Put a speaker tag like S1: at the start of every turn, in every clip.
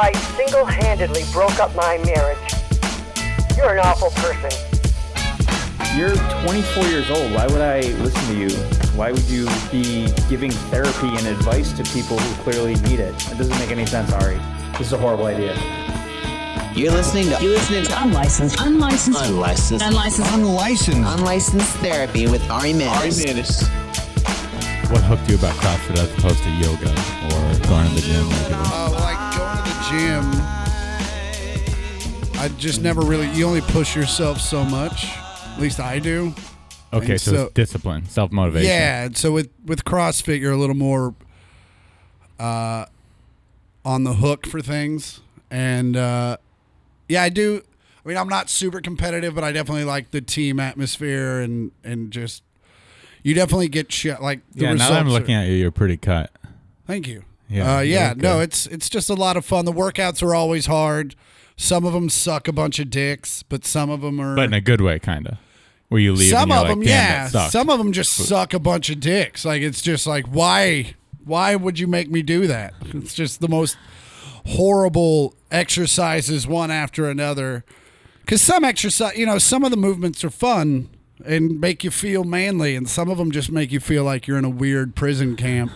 S1: I single-handedly broke up my marriage. You're an awful person.
S2: You're 24 years old. Why would I listen to you? Why would you be giving therapy and advice to people who clearly need it? It doesn't make any sense, Ari. This is a horrible idea.
S3: You're listening to
S4: Unlicensed
S3: Therapy with Ari Manis.
S5: What hooked you about CrossFit as opposed to yoga or going to the gym?
S6: Like going to the gym, I just never really, you only push yourself so much. At least I do.
S5: Okay, so it's discipline, self-motivation.
S6: Yeah, and so with CrossFit, you're a little more on the hook for things. And yeah, I do. I mean, I'm not super competitive, but I definitely like the team atmosphere and just, you definitely get shit. Like the
S5: now that I'm looking at you, you're pretty cut.
S6: Thank you.
S5: Yeah.
S6: No, it's just a lot of fun. The workouts are always hard. Some of them suck a bunch of dicks, but some of them are.
S5: But in a good way, kind of. Where you leave
S6: some
S5: and you're
S6: of
S5: like,
S6: them,
S5: damn,
S6: yeah.
S5: that sucked.
S6: Some of them just suck a bunch of dicks. Like, it's just like, why would you make me do that? It's just the most horrible exercises one after another. Because some exercise, some of the movements are fun and make you feel manly, and some of them just make you feel like you're in a weird prison camp.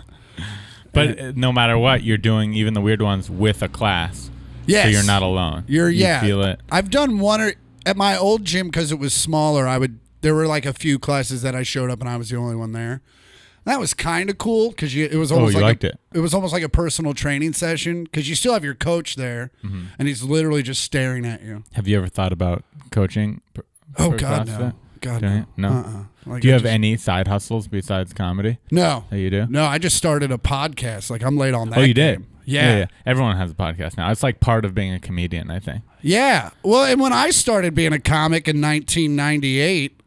S5: But no matter what, you're doing even the weird ones with a class.
S6: Yes.
S5: So you're not alone. You feel it.
S6: I've done one at my old gym because it was smaller. There were like a few classes that I showed up and I was the only one there. That was kind of cool because it was almost
S5: liked it.
S6: It was almost like a personal training session because you still have your coach there and he's literally just staring at you.
S5: Have you ever thought about coaching?
S6: Oh
S5: for
S6: God,
S5: CrossFit?
S6: no. God,
S5: No.
S6: Like,
S5: do you have any side hustles besides comedy?
S6: No.
S5: That you do?
S6: No, I just started a podcast. Like, I'm late on that.
S5: Oh, you did?
S6: game. Yeah.
S5: Everyone has a podcast now. It's like part of being a comedian, I think.
S6: Yeah. Well, and when I started being a comic in 1998,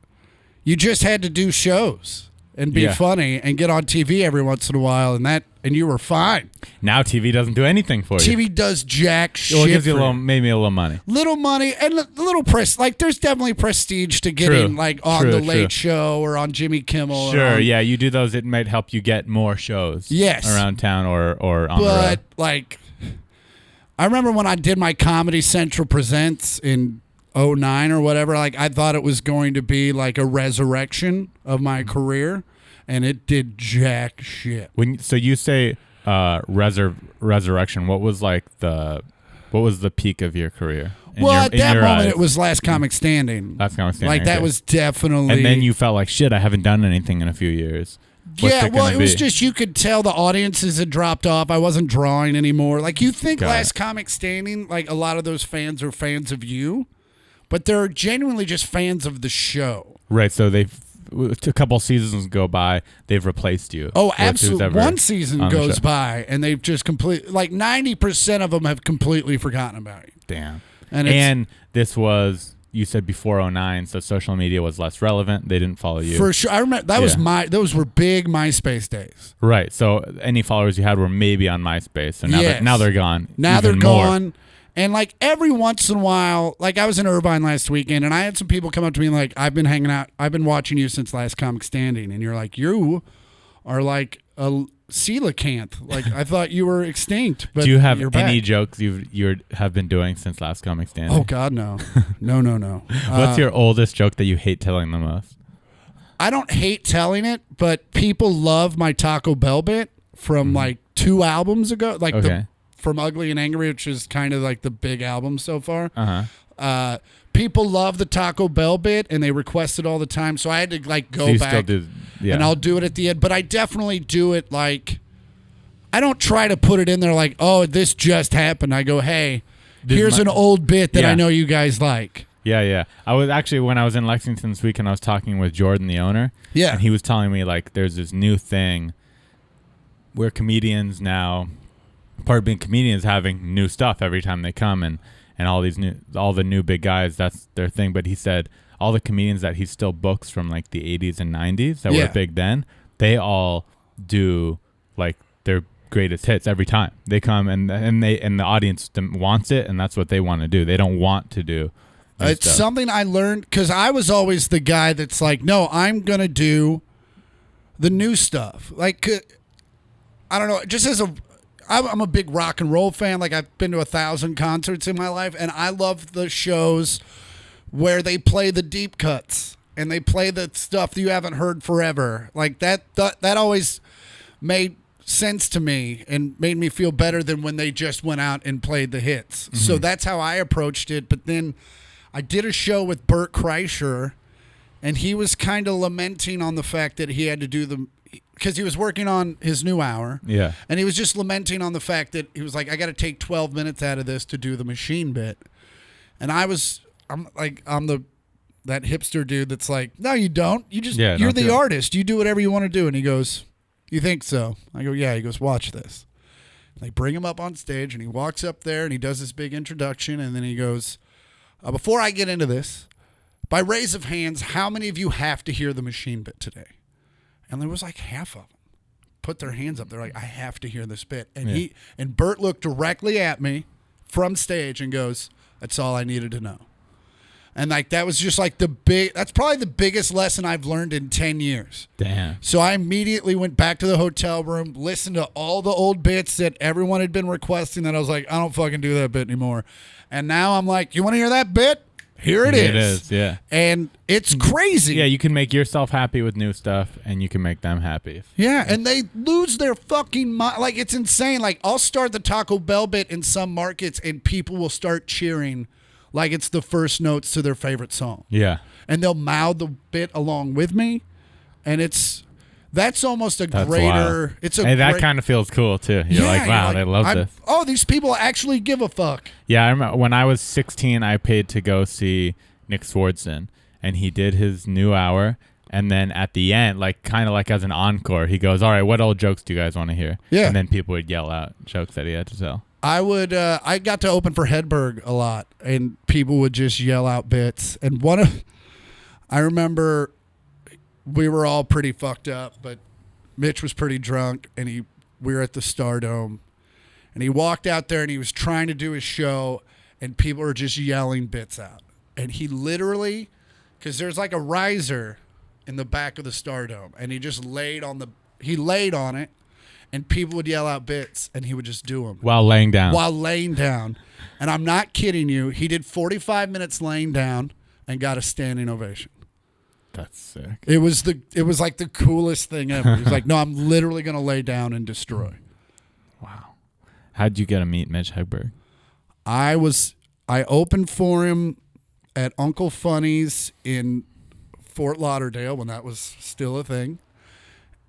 S6: you just had to do shows and be funny and get on TV every once in a while, and you were fine.
S5: Now TV doesn't do anything for you.
S6: TV does jack shit.
S5: Well, it gives you
S6: for
S5: maybe a little money.
S6: Little money and a little press. Like, there's definitely prestige to getting on the Late Show or on Jimmy Kimmel.
S5: Sure, yeah, you do those. It might help you get more shows. Around town or on the road.
S6: But like, I remember when I did my Comedy Central Presents in 2009 or whatever. Like, I thought it was going to be like a resurrection of my career, and it did jack shit.
S5: So you say resurrection. What was the peak of your carear?
S6: At that moment, it was Last Comic Standing.
S5: Last Comic Standing.
S6: Like, that was definitely.
S5: And then you felt like, shit, I haven't done anything in a few years.
S6: It was just, you could tell the audiences had dropped off. I wasn't drawing anymore. Like, you think Last Comic Standing, like, a lot of those fans are fans of you, but they're genuinely just fans of the show.
S5: Right, so a couple seasons go by, they've replaced you.
S6: Oh, absolutely. One season goes by, and they've just 90% of them have completely forgotten about you.
S5: Damn. And this was, you said before 2009, so social media was less relevant. They didn't follow you.
S6: For sure. I remember those were big MySpace days.
S5: Right. So any followers you had were maybe on MySpace. So now they're gone.
S6: Now they're gone. And like every once in a while, like I was in Irvine last weekend and I had some people come up to me like, I've been hanging out, I've been watching you since Last Comic Standing. And you're like, you are like a coelacanth. Like, I thought you were extinct. But
S5: do you have
S6: you're
S5: any
S6: back.
S5: jokes you have been doing since Last Comic Standing?
S6: Oh God, no. No.
S5: What's your oldest joke that you hate telling the most?
S6: I don't hate telling it, but people love my Taco Bell bit from like 2 albums ago. Like from Ugly and Angry, which is kind of like the big album so far. People love the Taco Bell bit, and they request it all the time. So I had to like go back, and I'll do it at the end. But I definitely do it like, I don't try to put it in there like, oh, this just happened. I go, hey, here's an old bit that I know you guys like.
S5: Yeah. I was actually, when I was in Lexington this weekend, I was talking with Jordan, the owner.
S6: Yeah.
S5: And he was telling me like there's this new thing where comedians now, part of being comedians, having new stuff every time they come, and all the new big guys, that's their thing. But he said all the comedians that he still books from like the 80s and 90s that were big then, they all do like their greatest hits every time they come, and the audience wants it, and that's what they want to do. They don't want to do
S6: it's stuff. Something I learned because I was always the guy that's like, no, I'm gonna do the new stuff. Like, I don't know, just as I'm a big rock and roll fan. Like I've been to 1,000 concerts in my life, and I love the shows where they play the deep cuts and they play the stuff that you haven't heard forever. Like that always made sense to me and made me feel better than when they just went out and played the hits. Mm-hmm. So that's how I approached it. But then I did a show with Bert Kreischer, and he was kind of lamenting on the fact that he had to do because he was working on his new hour.
S5: Yeah.
S6: And he was just lamenting on the fact that he was like, I got to take 12 minutes out of this to do the machine bit. And I'm that hipster dude that's like, no, you don't. You're the artist. You do whatever you want to do. And he goes, you think so? I go, yeah. He goes, watch this. And they bring him up on stage, and he walks up there, and he does this big introduction, and then he goes, before I get into this, by raise of hands, how many of you have to hear the machine bit today? And there was like half of them put their hands up. They're like, I have to hear this bit. And Bert looked directly at me from stage and goes, that's all I needed to know. And like that was just like that's probably the biggest lesson I've learned in 10 years.
S5: Damn.
S6: So I immediately went back to the hotel room, listened to all the old bits that everyone had been requesting, that I was like, I don't fucking do that bit anymore. And now I'm like, you want to hear that bit? Here it is.
S5: It is, yeah.
S6: And it's crazy.
S5: Yeah, you can make yourself happy with new stuff, and you can make them happy.
S6: Yeah, and they lose their fucking mind. Like, it's insane. Like, I'll start the Taco Bell bit in some markets, and people will start cheering like it's the first notes to their favorite song.
S5: Yeah.
S6: And they'll mouth the bit along with me, and that's almost
S5: That's
S6: greater.
S5: wild.
S6: It's
S5: that kind of feels cool too. You're like, wow, they love this.
S6: Oh, these people actually give a fuck.
S5: Yeah, I remember when I was 16, I paid to go see Nick Swardson, and he did his new hour. And then at the end, like kind of like as an encore, he goes, "All right, what old jokes do you guys want to hear?"
S6: Yeah.
S5: And then people would yell out jokes that he had to tell.
S6: I got to open for Hedberg a lot, and people would just yell out bits. And I remember. We were all pretty fucked up, but Mitch was pretty drunk, and we were at the Stardome, and he walked out there, and he was trying to do his show, and people were just yelling bits out. And he literally, because there's like a riser in the back of the Stardome, and he just laid on it, and people would yell out bits, and he would just do them.
S5: While laying down.
S6: And I'm not kidding you. He did 45 minutes laying down and got a standing ovation.
S5: That's sick.
S6: It was like the coolest thing ever. He was like, no, I'm literally going to lay down and destroy.
S5: Wow. How'd you get to meet Mitch Hedberg?
S6: I opened for him at Uncle Funny's in Fort Lauderdale when that was still a thing.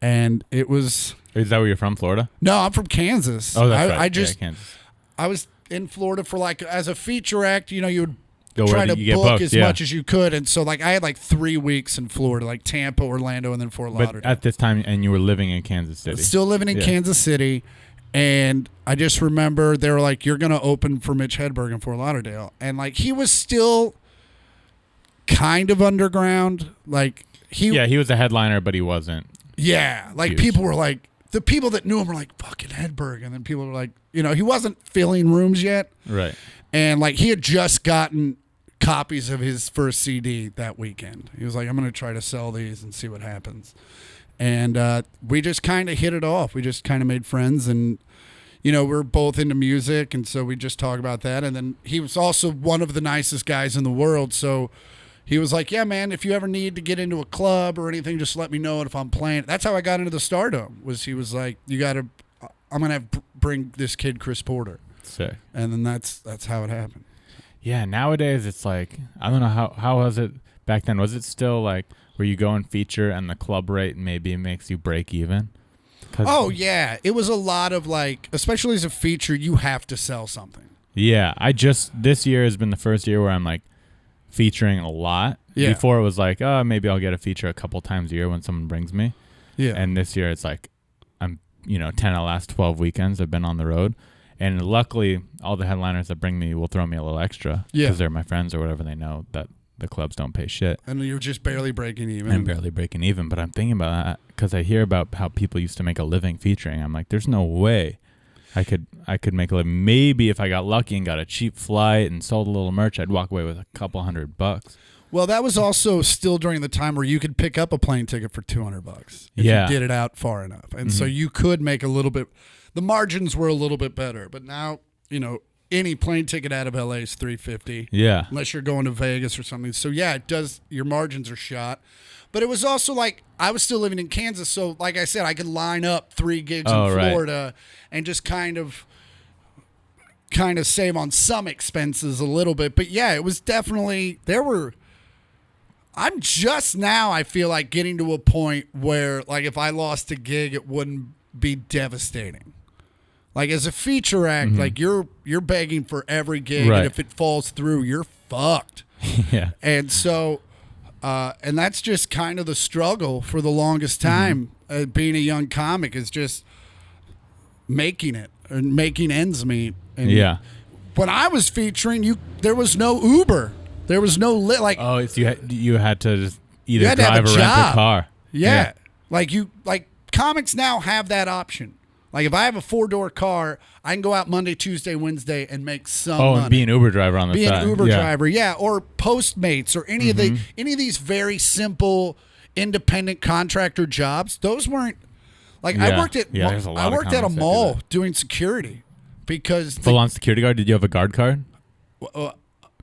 S6: And it was...
S5: Is that where you're from, Florida?
S6: No, I'm from Kansas.
S5: Oh, that's right. Kansas.
S6: I was in Florida for like, as a feature act, you would...
S5: Go
S6: try to book
S5: booked,
S6: as much as you could, and so like I had like 3 weeks in Florida, like Tampa, Orlando, and then Fort Lauderdale.
S5: But at this time, and you were living in Kansas City.
S6: Still living in Kansas City, and I just remember they were like, "You're gonna open for Mitch Hedberg in Fort Lauderdale," and like he was still kind of underground, like he
S5: was a headliner, but he wasn't.
S6: Yeah, like
S5: huge.
S6: People were like, the people that knew him were like, "Fucking Hedberg," and then people were like, he wasn't filling rooms yet,
S5: right?
S6: And like he had just gotten copies of his first CD that weekend. He was like, I'm going to try to sell these and see what happens. And we just kind of hit it off. We just kind of made friends, and we're both into music, and so we just talk about that. And then he was also one of the nicest guys in the world, so he was like, yeah, man, if you ever need to get into a club or anything, just let me know if I'm playing. That's how I got into the Stardome. He was like, I'm going to bring this kid Chris Porter.
S5: Sick.
S6: And then that's how it happened.
S5: Yeah, nowadays it's like, I don't know how was it back then? Was it still like where you go and feature and the club rate maybe makes you break even?
S6: Oh yeah, it was a lot of like, especially as a feature, you have to sell something.
S5: Yeah, this year has been the first year where I'm like featuring a lot.
S6: Yeah.
S5: Before it was like, maybe I'll get a feature a couple times a year when someone brings me.
S6: Yeah.
S5: And this year it's like I'm 10 of the last 12 weekends I've been on the road. And luckily, all the headliners that bring me will throw me a little extra because they're my friends or whatever. They know that the clubs don't pay shit.
S6: And you're just barely breaking even.
S5: I'm barely breaking even, but I'm thinking about that because I hear about how people used to make a living featuring. I'm like, there's no way I could make a living. Maybe if I got lucky and got a cheap flight and sold a little merch, I'd walk away with a couple $100.
S6: Well, that was also still during the time where you could pick up a plane ticket for $200 if
S5: Yeah.
S6: you did it out far enough. And so you could make a little bit, the margins were a little bit better. But now, any plane ticket out of LA is $350.
S5: Yeah.
S6: Unless you're going to Vegas or something. So yeah, it does, your margins are shot. But it was also like, I was still living in Kansas. So like I said, I could line up 3 gigs in
S5: right.
S6: Florida and just kind of save on some expenses a little bit. But yeah, it was definitely, I'm just now, I feel like, getting to a point where, like, if I lost a gig, it wouldn't be devastating. Like, as a feature act, like, you're begging for every gig,
S5: Right.
S6: and if it falls through, you're fucked.
S5: Yeah.
S6: And so, and that's just kind of the struggle for the longest time, being a young comic, is just making it and making ends meet. And
S5: Yeah.
S6: when I was featuring, there was no Uber. There was no like.
S5: Oh, it's you had to just either
S6: You had to have
S5: drive
S6: a
S5: or rent
S6: job.
S5: a car.
S6: Yeah. Like comics now have that option. Like if I have a 4-door car, I can go out Monday, Tuesday, Wednesday and make some money.
S5: And be an Uber driver on the
S6: Be
S5: side.
S6: an Uber
S5: Yeah.
S6: driver, yeah, or Postmates or any of these very simple independent contractor jobs. Those weren't like I
S5: Yeah.
S6: worked at
S5: Yeah, there's a lot
S6: I
S5: of
S6: worked at a
S5: comics that do
S6: mall
S5: that.
S6: doing security because
S5: Full on security guard. Did you have a guard card?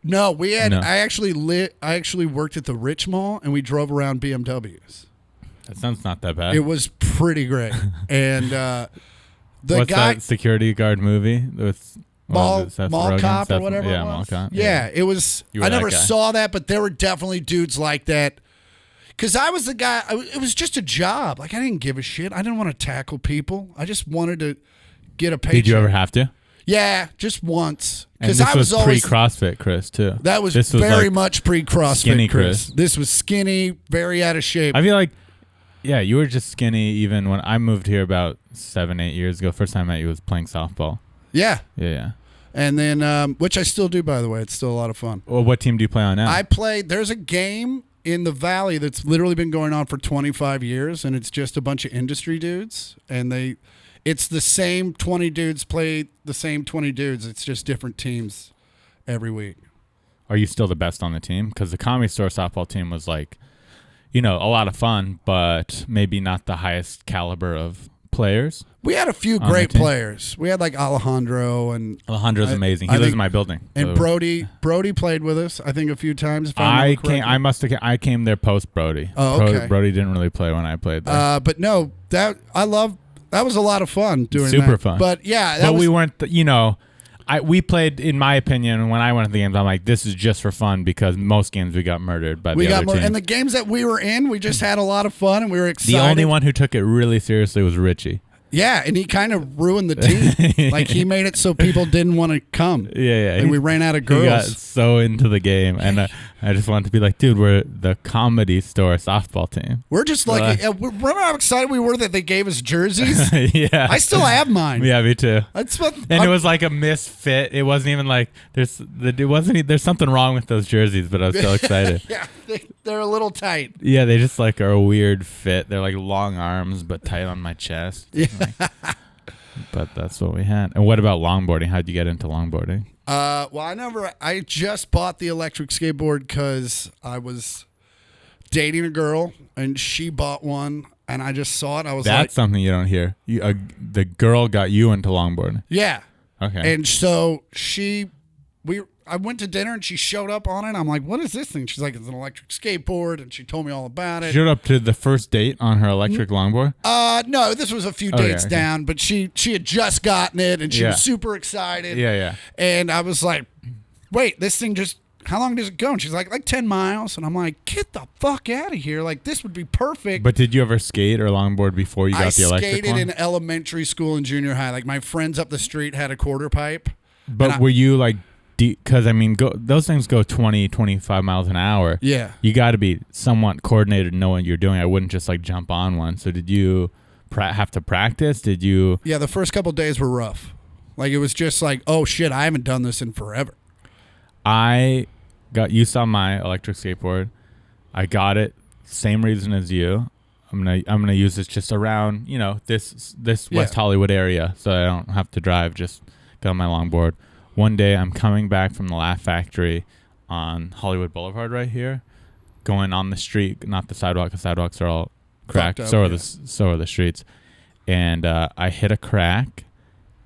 S6: no, we had
S5: No.
S6: I actually worked at the Rich Mall and we drove around BMWs.
S5: That sounds not that bad.
S6: It was pretty great. And the
S5: What's
S6: guy
S5: that security guard movie with
S6: Mall
S5: Seth
S6: Mall
S5: Rogen?
S6: Cop or
S5: Seth-
S6: whatever
S5: Yeah,
S6: it
S5: Mall
S6: was.
S5: Cop.
S6: Yeah, it was.
S5: You were
S6: I
S5: that
S6: never
S5: guy.
S6: saw that, but there were definitely dudes like that. Because I was the guy. It was just a job. Like I didn't give a shit. I didn't want to tackle people. I just wanted to get a paycheck.
S5: Did you ever have to?
S6: Yeah, just once.
S5: And
S6: Because
S5: this
S6: I was always
S5: pre-CrossFit, Chris, too.
S6: That was
S5: This
S6: very
S5: like
S6: much pre-CrossFit,
S5: skinny
S6: Chris.
S5: Chris.
S6: This was skinny, very out of shape.
S5: I feel like, yeah, you were just skinny even when I moved here about 7-8 years ago. First time I met you was playing softball.
S6: Yeah,
S5: Yeah.
S6: and then which I still do, by the way. It's still a lot of fun.
S5: Well, what team do you play on now?
S6: I played. There's a game in the Valley that's literally been going on for 25 years, and it's just a bunch of industry dudes, and it's the same 20 dudes play the same 20 dudes. It's just different teams every week.
S5: Are you still the best on the team? Because the Comedy Store softball team was like, a lot of fun, but maybe not the highest caliber of players.
S6: We had a few
S5: On
S6: great
S5: the team?
S6: players. We had like Alejandro and
S5: Alejandro's amazing. He
S6: I
S5: lives
S6: think-
S5: in my building.
S6: and
S5: So
S6: Brody played with us. I think a few times. If I remember correctly.
S5: I came there post Brody.
S6: Oh, okay.
S5: Brody didn't really play when I played there.
S6: But no, that was a lot of fun doing
S5: Super
S6: that.
S5: fun.
S6: But yeah,
S5: but we weren't, we played, in my opinion, when I went to the games, I'm like, this is just for fun because most games we got murdered by the other team.
S6: and the games that we were in, we just had a lot of fun and we were excited.
S5: The only one who took it really seriously was Richie.
S6: Yeah, and he kind of ruined the team. Like he made it so people didn't want to come.
S5: Yeah.
S6: And we ran out of
S5: He got
S6: girls.
S5: so into the game, and I just wanted to be like, dude, we're the Comedy Store softball team.
S6: We're just like, remember how excited we were that they gave us jerseys?
S5: Yeah.
S6: I still have mine.
S5: Yeah, me too.
S6: That's what.
S5: And it was like a misfit. It wasn't even like there's something wrong with those jerseys, but I was so excited.
S6: Yeah, they're a little tight.
S5: Yeah, they just like are a weird fit. They're like long arms but tight on my chest. Yeah. But that's what we had. And what about longboarding? How'd you get into longboarding?
S6: Well, I just bought the electric skateboard because I was dating a girl and she bought one and I just saw it. I was
S5: That's something you don't hear. The girl got you into longboarding.
S6: yeah.
S5: Okay.
S6: And so I went to dinner and she showed up on it. I'm like, what is this thing? She's like, it's an electric skateboard. And she told me all about it.
S5: Showed up to the first date on her electric longboard?
S6: No, this was a few
S5: Okay,
S6: dates
S5: okay.
S6: down, but she had just gotten it and she
S5: Yeah.
S6: was super excited.
S5: Yeah.
S6: And I was like, wait, this thing how long does it go? And she's like 10 miles. And I'm like, get the fuck out of here. Like, this would be perfect.
S5: But did you ever skate or longboard before you got the electric
S6: skated
S5: one?
S6: in elementary school and junior high. Like, my friends up the street had a quarter pipe.
S5: But were you like, because I mean, those things go 20, 25 miles an hour.
S6: Yeah.
S5: You got to be somewhat coordinated and know what you're doing. I wouldn't just like jump on one. So did you have to practice? Did you?
S6: Yeah, the first couple days were rough. Like, it was just like, oh shit, I haven't done this in forever.
S5: You saw my electric skateboard. I got it. Same reason as you. I'm gonna use this just around, this West Hollywood area, so I don't have to drive. Just got on my longboard. One day I'm coming back from the Laugh Factory on Hollywood Boulevard right here, going on the street, not the sidewalk. The sidewalks are all cracked.
S6: Up,
S5: so are the streets. And I hit a crack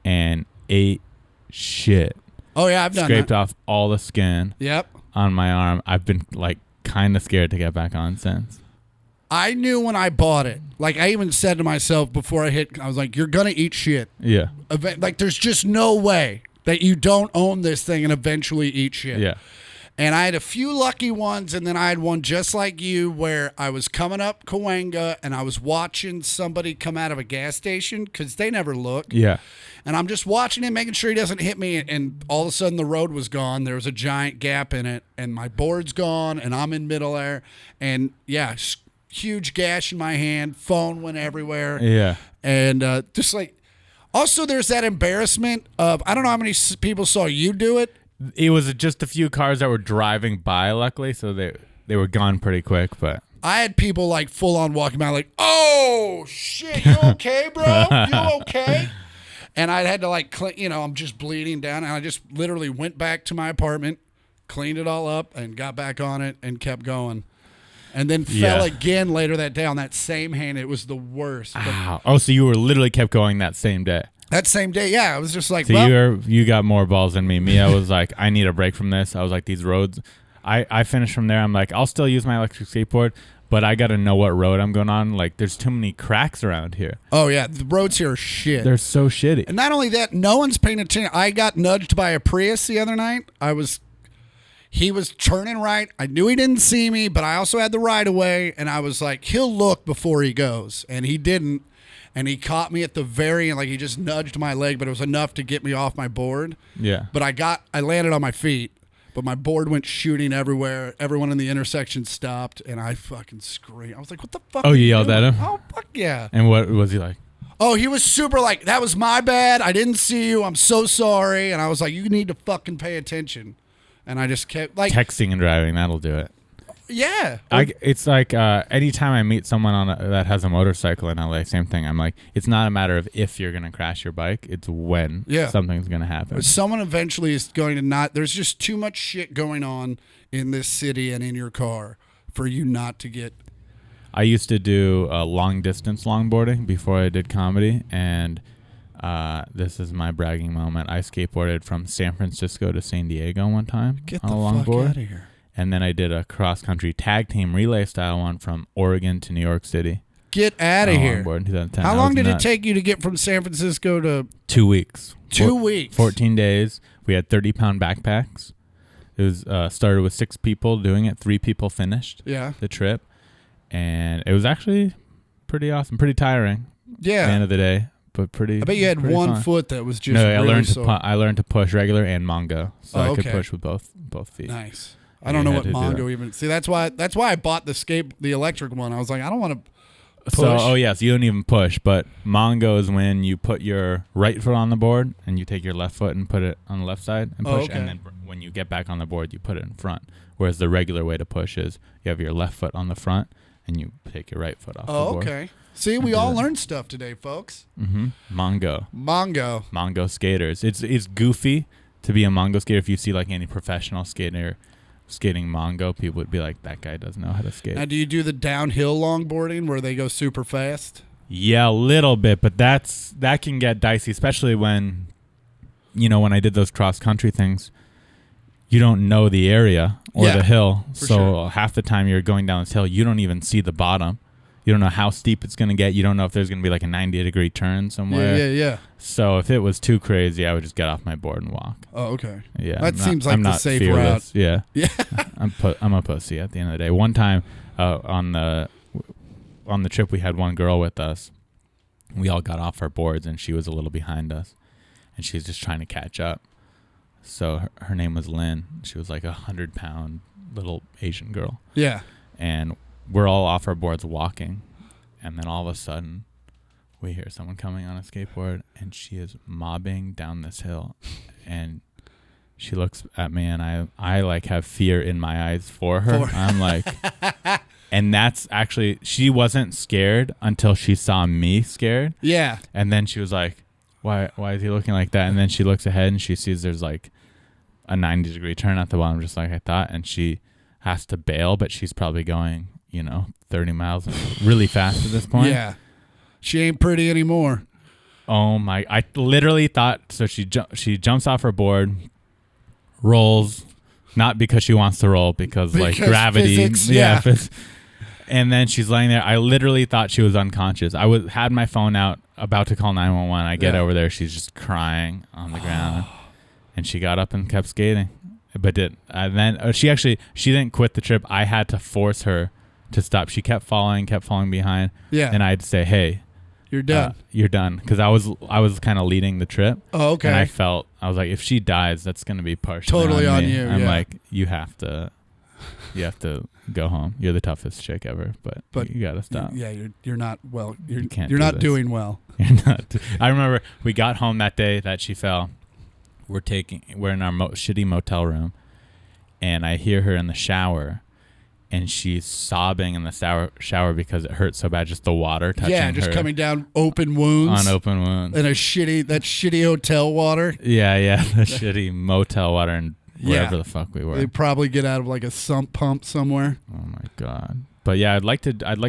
S5: and ate shit.
S6: Oh yeah, I've done
S5: Scraped
S6: that.
S5: off all the skin.
S6: Yep.
S5: On my arm. I've been like kind of scared to get back on since.
S6: I knew when I bought it. Like I even said to myself before I was like, "You're gonna eat shit."
S5: Yeah.
S6: Like there's just no way that you don't own this thing and eventually eat shit.
S5: Yeah.
S6: And I had a few lucky ones, and then I had one just like you where I was coming up Cahuenga and I was watching somebody come out of a gas station because they never look.
S5: Yeah.
S6: And I'm just watching him, making sure he doesn't hit me, and all of a sudden the road was gone. There was a giant gap in it, and my board's gone, and I'm in middle air. And, yeah, huge gash in my hand, phone went everywhere.
S5: Yeah.
S6: And just like, also there's that embarrassment of, I don't know how many people saw you do it.
S5: It was just a few cars that were driving by, luckily, so they were gone pretty quick. But
S6: I had people like full on walking by, like, "Oh shit, you okay, bro? You okay?" And I had to like, I'm just bleeding down, and I just literally went back to my apartment, cleaned it all up, and got back on it and kept going. And then fell again later that day on that same hand. It was the worst.
S5: Ow. Oh, so you were literally kept going that same day.
S6: That same day, yeah, I was just like,
S5: so you got more balls than me. I was like, I need a break from this. I was like, these roads. I finished from there. I'm like, I'll still use my electric skateboard, but I got to know what road I'm going on. Like, there's too many cracks around here.
S6: Oh, yeah, the roads here are shit.
S5: They're so shitty.
S6: And not only that, no one's paying attention. I got nudged by a Prius the other night. He was turning right. I knew he didn't see me, but I also had the right of way, and I was like, he'll look before he goes, and he didn't. And he caught me at the very end, like he just nudged my leg, but it was enough to get me off my board.
S5: Yeah.
S6: But I landed on my feet, but my board went shooting everywhere. Everyone in the intersection stopped, and I fucking screamed. I was like, "What the fuck?"
S5: Oh, you yelled at him?
S6: Oh, fuck yeah.
S5: And what was he like?
S6: Oh, he was super like, "That was my bad. I didn't see you. I'm so sorry." And I was like, "You need to fucking pay attention." And I just kept like
S5: texting and driving. That'll do it.
S6: Yeah.
S5: It's like anytime I meet someone that has a motorcycle in LA, same thing. I'm like, it's not a matter of if you're going to crash your bike. It's when something's going to happen.
S6: Someone eventually is going to not. There's just too much shit going on in this city and in your car for you not to get.
S5: I used to do long distance longboarding before I did comedy. And this is my bragging moment. I skateboarded from San Francisco to San Diego one time
S6: Get
S5: on
S6: the
S5: a longboard.
S6: fuck out of here.
S5: And then I did a cross-country tag team relay style one from Oregon to New York City.
S6: Get out of here.
S5: In 2010.
S6: How long did it take you to get from San Francisco to...
S5: 2 weeks.
S6: 2 weeks.
S5: 14 days. We had 30-pound backpacks. It was started with 6 people doing it. 3 people finished the trip. And it was actually pretty awesome. Pretty tiring at the end of the day. But pretty.
S6: I bet you had one
S5: fun.
S6: foot that was just
S5: No,
S6: really
S5: I learned to push regular and Mongo. So I could push with both feet.
S6: Nice. I don't know what Mongo even. See, that's why I bought the electric one. I was like, I don't want to push.
S5: So, you don't even push, but Mongo is when you put your right foot on the board and you take your left foot and put it on the left side and push, and then when you get back on the board, you put it in front. Whereas the regular way to push is you have your left foot on the front and you take your right foot off the board.
S6: Okay. See, we all learned stuff today, folks.
S5: Mm-hmm.
S6: Mongo
S5: skaters. It's goofy to be a Mongo skater. If you see like any professional skater skating Mongo, people would be like, that guy doesn't know how to skate.
S6: Now, do you do the downhill longboarding where they go super fast?
S5: Yeah, a little bit, but that can get dicey, especially when I did those cross country things. You don't know the area or the hill, so half the time you're going down this hill, you don't even see the bottom. You don't know how steep it's going to get. You don't know if there's going to be like a 90-degree turn somewhere.
S6: Yeah.
S5: So if it was too crazy, I would just get off my board and walk.
S6: Oh, okay.
S5: Yeah.
S6: That seems like the safe route.
S5: Yeah.
S6: Yeah.
S5: I'm a pussy at the end of the day. One time on the trip, we had one girl with us. We all got off our boards, and she was a little behind us, and she was just trying to catch up. So her name was Lynn. She was like 100-pound little Asian girl.
S6: Yeah.
S5: And we're all off our boards walking, and then all of a sudden we hear someone coming on a skateboard, and she is mobbing down this hill, and she looks at me, and I like have fear in my eyes for her. I'm like, and that's actually, she wasn't scared until she saw me scared.
S6: Yeah.
S5: And then she was like, why is he looking like that? And then she looks ahead and she sees there's like a 90-degree turn at the bottom, just like I thought, and she has to bail, but she's probably going, 30 miles really fast at this point.
S6: Yeah. She ain't pretty anymore.
S5: Oh my! I literally thought so. She jumps off her board, rolls, not because she wants to roll, because like gravity.
S6: Physics,
S5: And then she's laying there. I literally thought she was unconscious. Had my phone out, about to call 911. I get over there. She's just crying on the ground, and she got up and kept skating. But she didn't quit the trip. I had to force her to stop. She kept falling behind.
S6: Yeah.
S5: And I had to say, "Hey,
S6: you're done.
S5: You're done," because I was kind of leading the trip.
S6: Oh, okay.
S5: And I was like, if she dies, that's gonna be partially
S6: totally on
S5: me.
S6: you.
S5: I'm
S6: yeah.
S5: like, you have to go home. You're the toughest chick ever, but you gotta stop.
S6: Yeah, you're not well.
S5: You can't.
S6: You're
S5: do
S6: not
S5: this.
S6: doing well.
S5: You're not. I remember we got home that day that she fell. We're in our shitty motel room, and I hear her in the shower. And she's sobbing in the shower because it hurts so bad, just the water touching her.
S6: Yeah, just coming down open wounds.
S5: On open wounds.
S6: And that shitty hotel water.
S5: Yeah, the shitty motel water and wherever the fuck we were.
S6: They probably get out of like a sump pump somewhere.
S5: Oh my God. But yeah, I'd like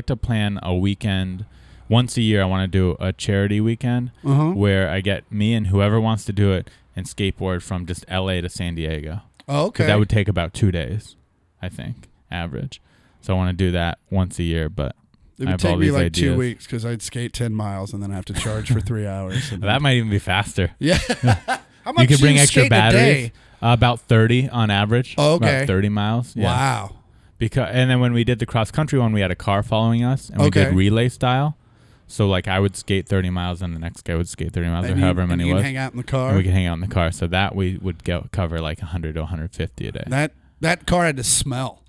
S5: to plan a weekend. Once a year I want to do a charity weekend where I get me and whoever wants to do it and skateboard from just LA to San Diego.
S6: Oh, okay.
S5: That would take about 2 days, I think. Average. So I want to do that once a year, but
S6: it would take me like 2 weeks because I'd skate 10 miles and then have to charge for 3 hours.
S5: That might even be faster.
S6: Yeah. How much
S5: you could bring extra batteries.
S6: A day?
S5: About 30 on average.
S6: Oh, okay.
S5: About 30 miles. Yeah.
S6: Wow.
S5: And then when we did the cross country one, we had a car following us, and we did relay style. So like I would skate 30 miles, and the next guy would skate 30 miles, or however many it was.
S6: Hang out in the car.
S5: And we could hang out in the car. So that we would cover like 100 to 150 a day.
S6: That car had to smell.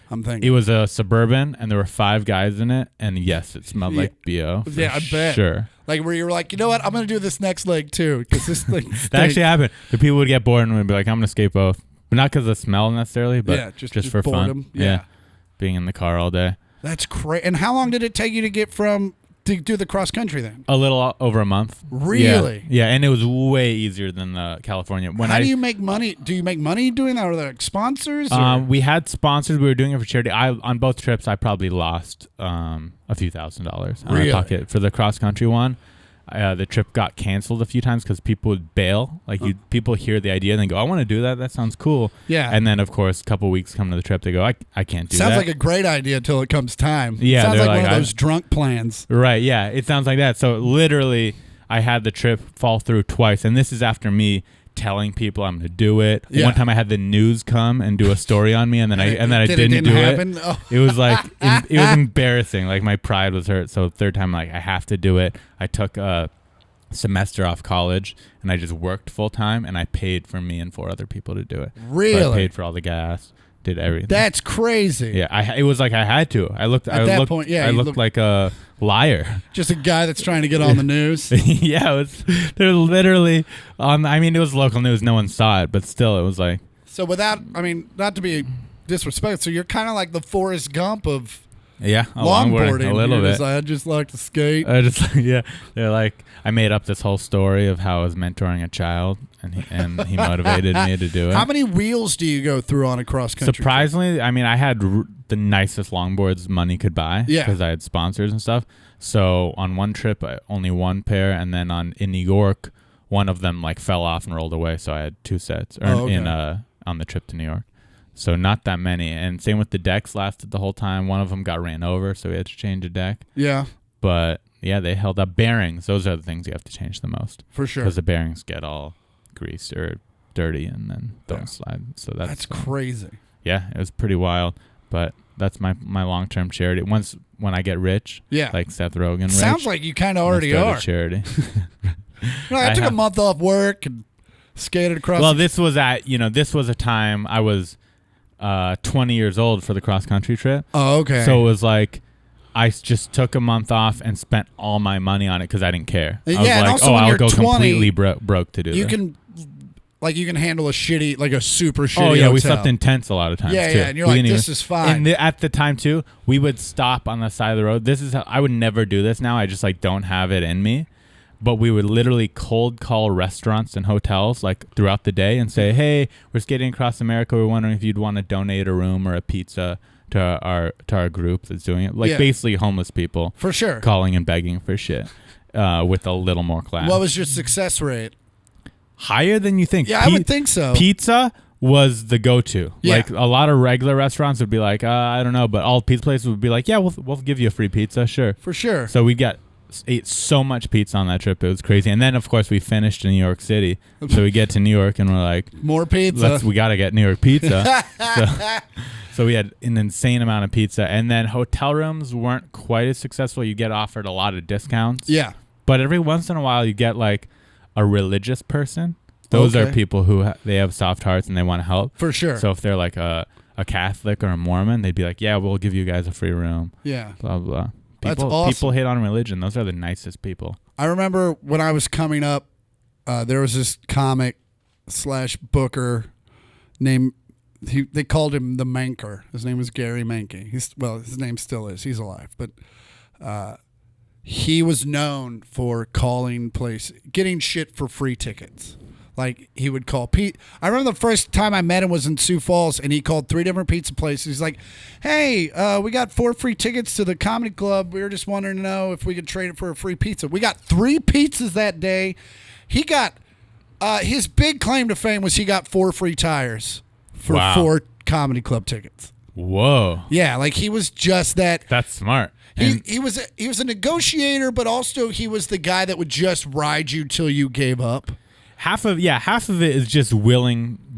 S6: I'm thinking.
S5: It was a Suburban, and there were 5 guys in it, and yes, it smelled like BO.
S6: Yeah, I bet.
S5: Sure.
S6: Like where you were like, you know what, I'm going to do this next leg too, because this thing
S5: that actually happened. The people would get bored and would be like, I'm going to skate both. But not because of the smell necessarily, but just for
S6: boredom.
S5: fun. Yeah. Being in the car all day.
S6: That's great. And how long did it take you to get to do the cross country then?
S5: A little over a month.
S6: Really?
S5: Yeah, and it was way easier than the California.
S6: How do you make money? Do you make money doing that? Are there sponsors?
S5: We had sponsors. We were doing it for charity. On both trips, I probably lost a few $1,000s out of my pocket. For the cross country one, the trip got canceled a few times because people would bail. Like people hear the idea and they go, I want to do that. That sounds cool.
S6: Yeah.
S5: And then, of course, a couple weeks come to the trip, they go, I can't do that.
S6: Sounds like a great idea until it comes time.
S5: Yeah.
S6: Sounds like one of those drunk plans.
S5: Right. Yeah. It sounds like that. So literally, I had the trip fall through twice. And this is after me telling people I'm going to do it. Yeah. One time I had the news come and do a story on me, and then I didn't do it. Oh. It was like it was embarrassing. Like my pride was hurt. So the third time, like I have to do it. I took a semester off college and I just worked full time, and I paid for me and 4 other people to do it.
S6: Really?
S5: So I paid for all the gas, did everything.
S6: That's crazy.
S5: Yeah, it was like I had to. I looked like a liar.
S6: Just a guy that's trying to get on the news.
S5: Yeah, they're literally on. I mean, it was local news. No one saw it, but still, it was like.
S6: So not to be disrespectful, so you're kind of like the Forrest Gump of longboarding.
S5: A little bit.
S6: I just like to skate.
S5: They're like, I made up this whole story of how I was mentoring a child, and he motivated me to do it.
S6: How many wheels do you go through on a cross country?
S5: Surprisingly, I mean, I had the nicest longboards money could buy because I had sponsors and stuff. So on one trip, only 1 pair, and then in New York, one of them like fell off and rolled away. So I had 2 sets on the trip to New York. So not that many. And same with the decks, lasted the whole time. One of them got ran over, so we had to change a deck.
S6: Yeah.
S5: But yeah, they held up. Bearings, those are the things you have to change the most.
S6: For sure.
S5: Because the bearings get all greased or dirty and then don't slide. So that's
S6: crazy.
S5: Yeah, it was pretty wild. But that's my long-term charity. When I get rich, like Seth Rogen rich.
S6: Sounds like you kind of already are.
S5: Charity.
S6: I took a month off work and skated across.
S5: Well, this was a time I was 20 years old for the cross-country trip.
S6: Oh, okay.
S5: So it was like I just took a month off and spent all my money on it because I didn't care. I was
S6: and
S5: like,
S6: also when
S5: I'll
S6: you're
S5: go
S6: 20,
S5: completely broke to do
S6: you
S5: this.
S6: You can handle a shitty, like a super shitty
S5: Oh, yeah,
S6: hotel.
S5: we slept in tents a lot of times, too.
S6: Yeah, and you're like, this is fine.
S5: And at the time, too, we would stop on the side of the road. This is how I would never do this now. I just, don't have it in me. but we would literally cold call restaurants and hotels like throughout the day and say, hey, we're skating across America. We're wondering if you'd want to donate a room or a pizza to our group that's doing it. Like basically homeless people.
S6: For sure.
S5: Calling and begging for shit with a little more class.
S6: What was your success rate?
S5: Higher than you think.
S6: Yeah, I would think so.
S5: Pizza was the go-to.
S6: Yeah.
S5: Like a lot of regular restaurants would be like, I don't know, but all pizza places would be like, yeah, we'll give you a free pizza, sure.
S6: For sure.
S5: So we ate so much pizza on that trip, it was crazy. And then of course we finished in New York City, so we get to New York and we're like,
S6: more pizza.
S5: We got to get New York pizza. So we had an insane amount of pizza, and then hotel rooms weren't quite as successful. You get offered a lot of discounts.
S6: Yeah.
S5: But every once in a while you get like a religious person. Those are people who they have soft hearts and they want to help.
S6: For sure.
S5: So if they're like a Catholic or a Mormon, they'd be like, yeah, we'll give you guys a free room.
S6: Yeah.
S5: Blah, blah.
S6: That's awesome.
S5: People hate on religion. Those are the nicest people.
S6: I remember when I was coming up, there was this comic / booker named, they called him the Manker. His name was Gary Mankey. His name still is. He's alive. But he was known for getting shit for free tickets. Like, he would call Pete. I remember the first time I met him was in Sioux Falls, and he called 3 different pizza places. He's like, hey, we got 4 free tickets to the comedy club. We were just wanting to know if we could trade it for a free pizza. We got 3 pizzas that day. He got, his big claim to fame was he got 4 free tires for 4 comedy club tickets.
S5: Whoa.
S6: Yeah, like he was just that.
S5: That's smart.
S6: He was a negotiator, but also he was the guy that would just ride you till you gave up.
S5: Half of it is just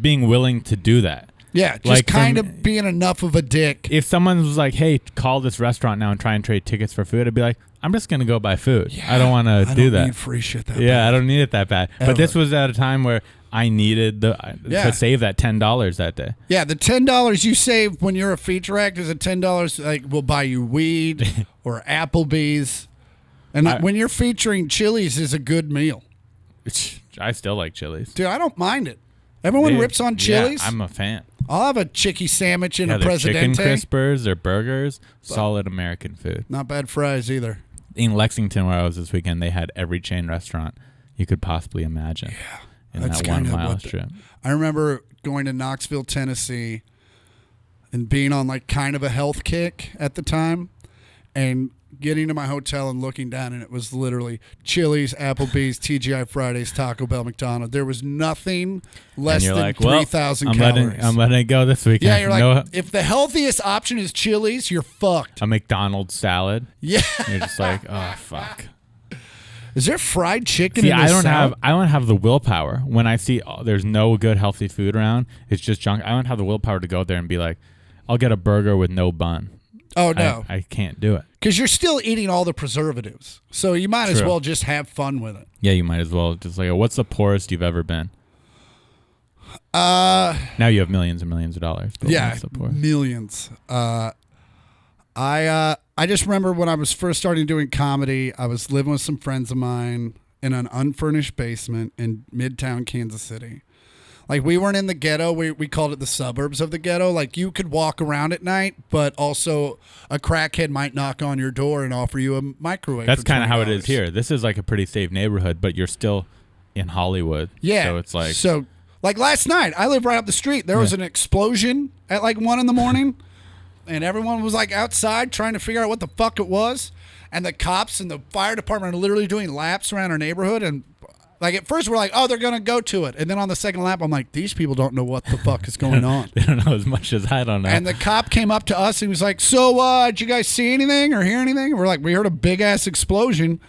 S5: being willing to do that.
S6: Yeah, just
S5: like
S6: kind of being enough of a dick.
S5: If someone was like, hey, call this restaurant now and try and trade tickets for food, I'd be like, I'm just going to go buy food. Yeah, I don't want to do that. I don't
S6: need free shit that bad.
S5: Yeah, I don't need it that bad.
S6: Ever.
S5: But this was at a time where I needed to save that $10 that day.
S6: Yeah, the $10 you save when you're a feature act is a $10 like will buy you weed or Applebee's. And when you're featuring, Chili's is a good meal.
S5: I still like Chili's.
S6: Dude, I don't mind it. Everyone rips on Chili's.
S5: Yeah, I'm a fan.
S6: I'll have a chicky sandwich and a
S5: their
S6: Presidente.
S5: Chicken crispers, their burgers, solid American food.
S6: Not bad fries either.
S5: In Lexington, where I was this weekend, they had every chain restaurant you could possibly imagine. Yeah, in that 1 mile strip.
S6: I remember going to Knoxville, Tennessee, and being on like kind of a health kick at the time, and getting to my hotel and looking down, and it was literally Chili's, Applebee's, TGI Fridays, Taco Bell, McDonald's. There was nothing less than
S5: like,
S6: 3,000 calories.
S5: I'm letting it go this weekend.
S6: Yeah, you're like, if the healthiest option is Chili's, you're fucked.
S5: A McDonald's salad.
S6: Yeah.
S5: You're just like, oh, fuck.
S6: Is there fried chicken
S5: See,
S6: in this salad?
S5: I don't have the willpower. When I see there's no good healthy food around, it's just junk. I don't have the willpower to go there and be like, I'll get a burger with no bun.
S6: Oh, no.
S5: I can't do it.
S6: Because you're still eating all the preservatives. So you might as well just have fun with it.
S5: Yeah, you might as well. Just like, what's the poorest you've ever been? Now you have millions and millions of dollars.
S6: Yeah, millions. I just remember when I was first starting doing comedy, I was living with some friends of mine in an unfurnished basement in Midtown Kansas City. Like, we weren't in the ghetto. We called it the suburbs of the ghetto. Like, you could walk around at night, but also a crackhead might knock on your door and offer you a microwave.
S5: That's kind of how it is here. This is like a pretty safe neighborhood, but you're still in Hollywood.
S6: Yeah.
S5: So it's like...
S6: So, like last night, I live right up the street. There was an explosion at like 1 a.m, and everyone was like outside trying to figure out what the fuck it was. And the cops and the fire department are literally doing laps around our neighborhood, and like at first we're like, oh, they're going to go to it. And then on the second lap, I'm like, these people don't know what the fuck is going on.
S5: They don't know as much as I don't know.
S6: And the cop came up to us and was like, so did you guys see anything or hear anything? And we're like, we heard a big ass explosion.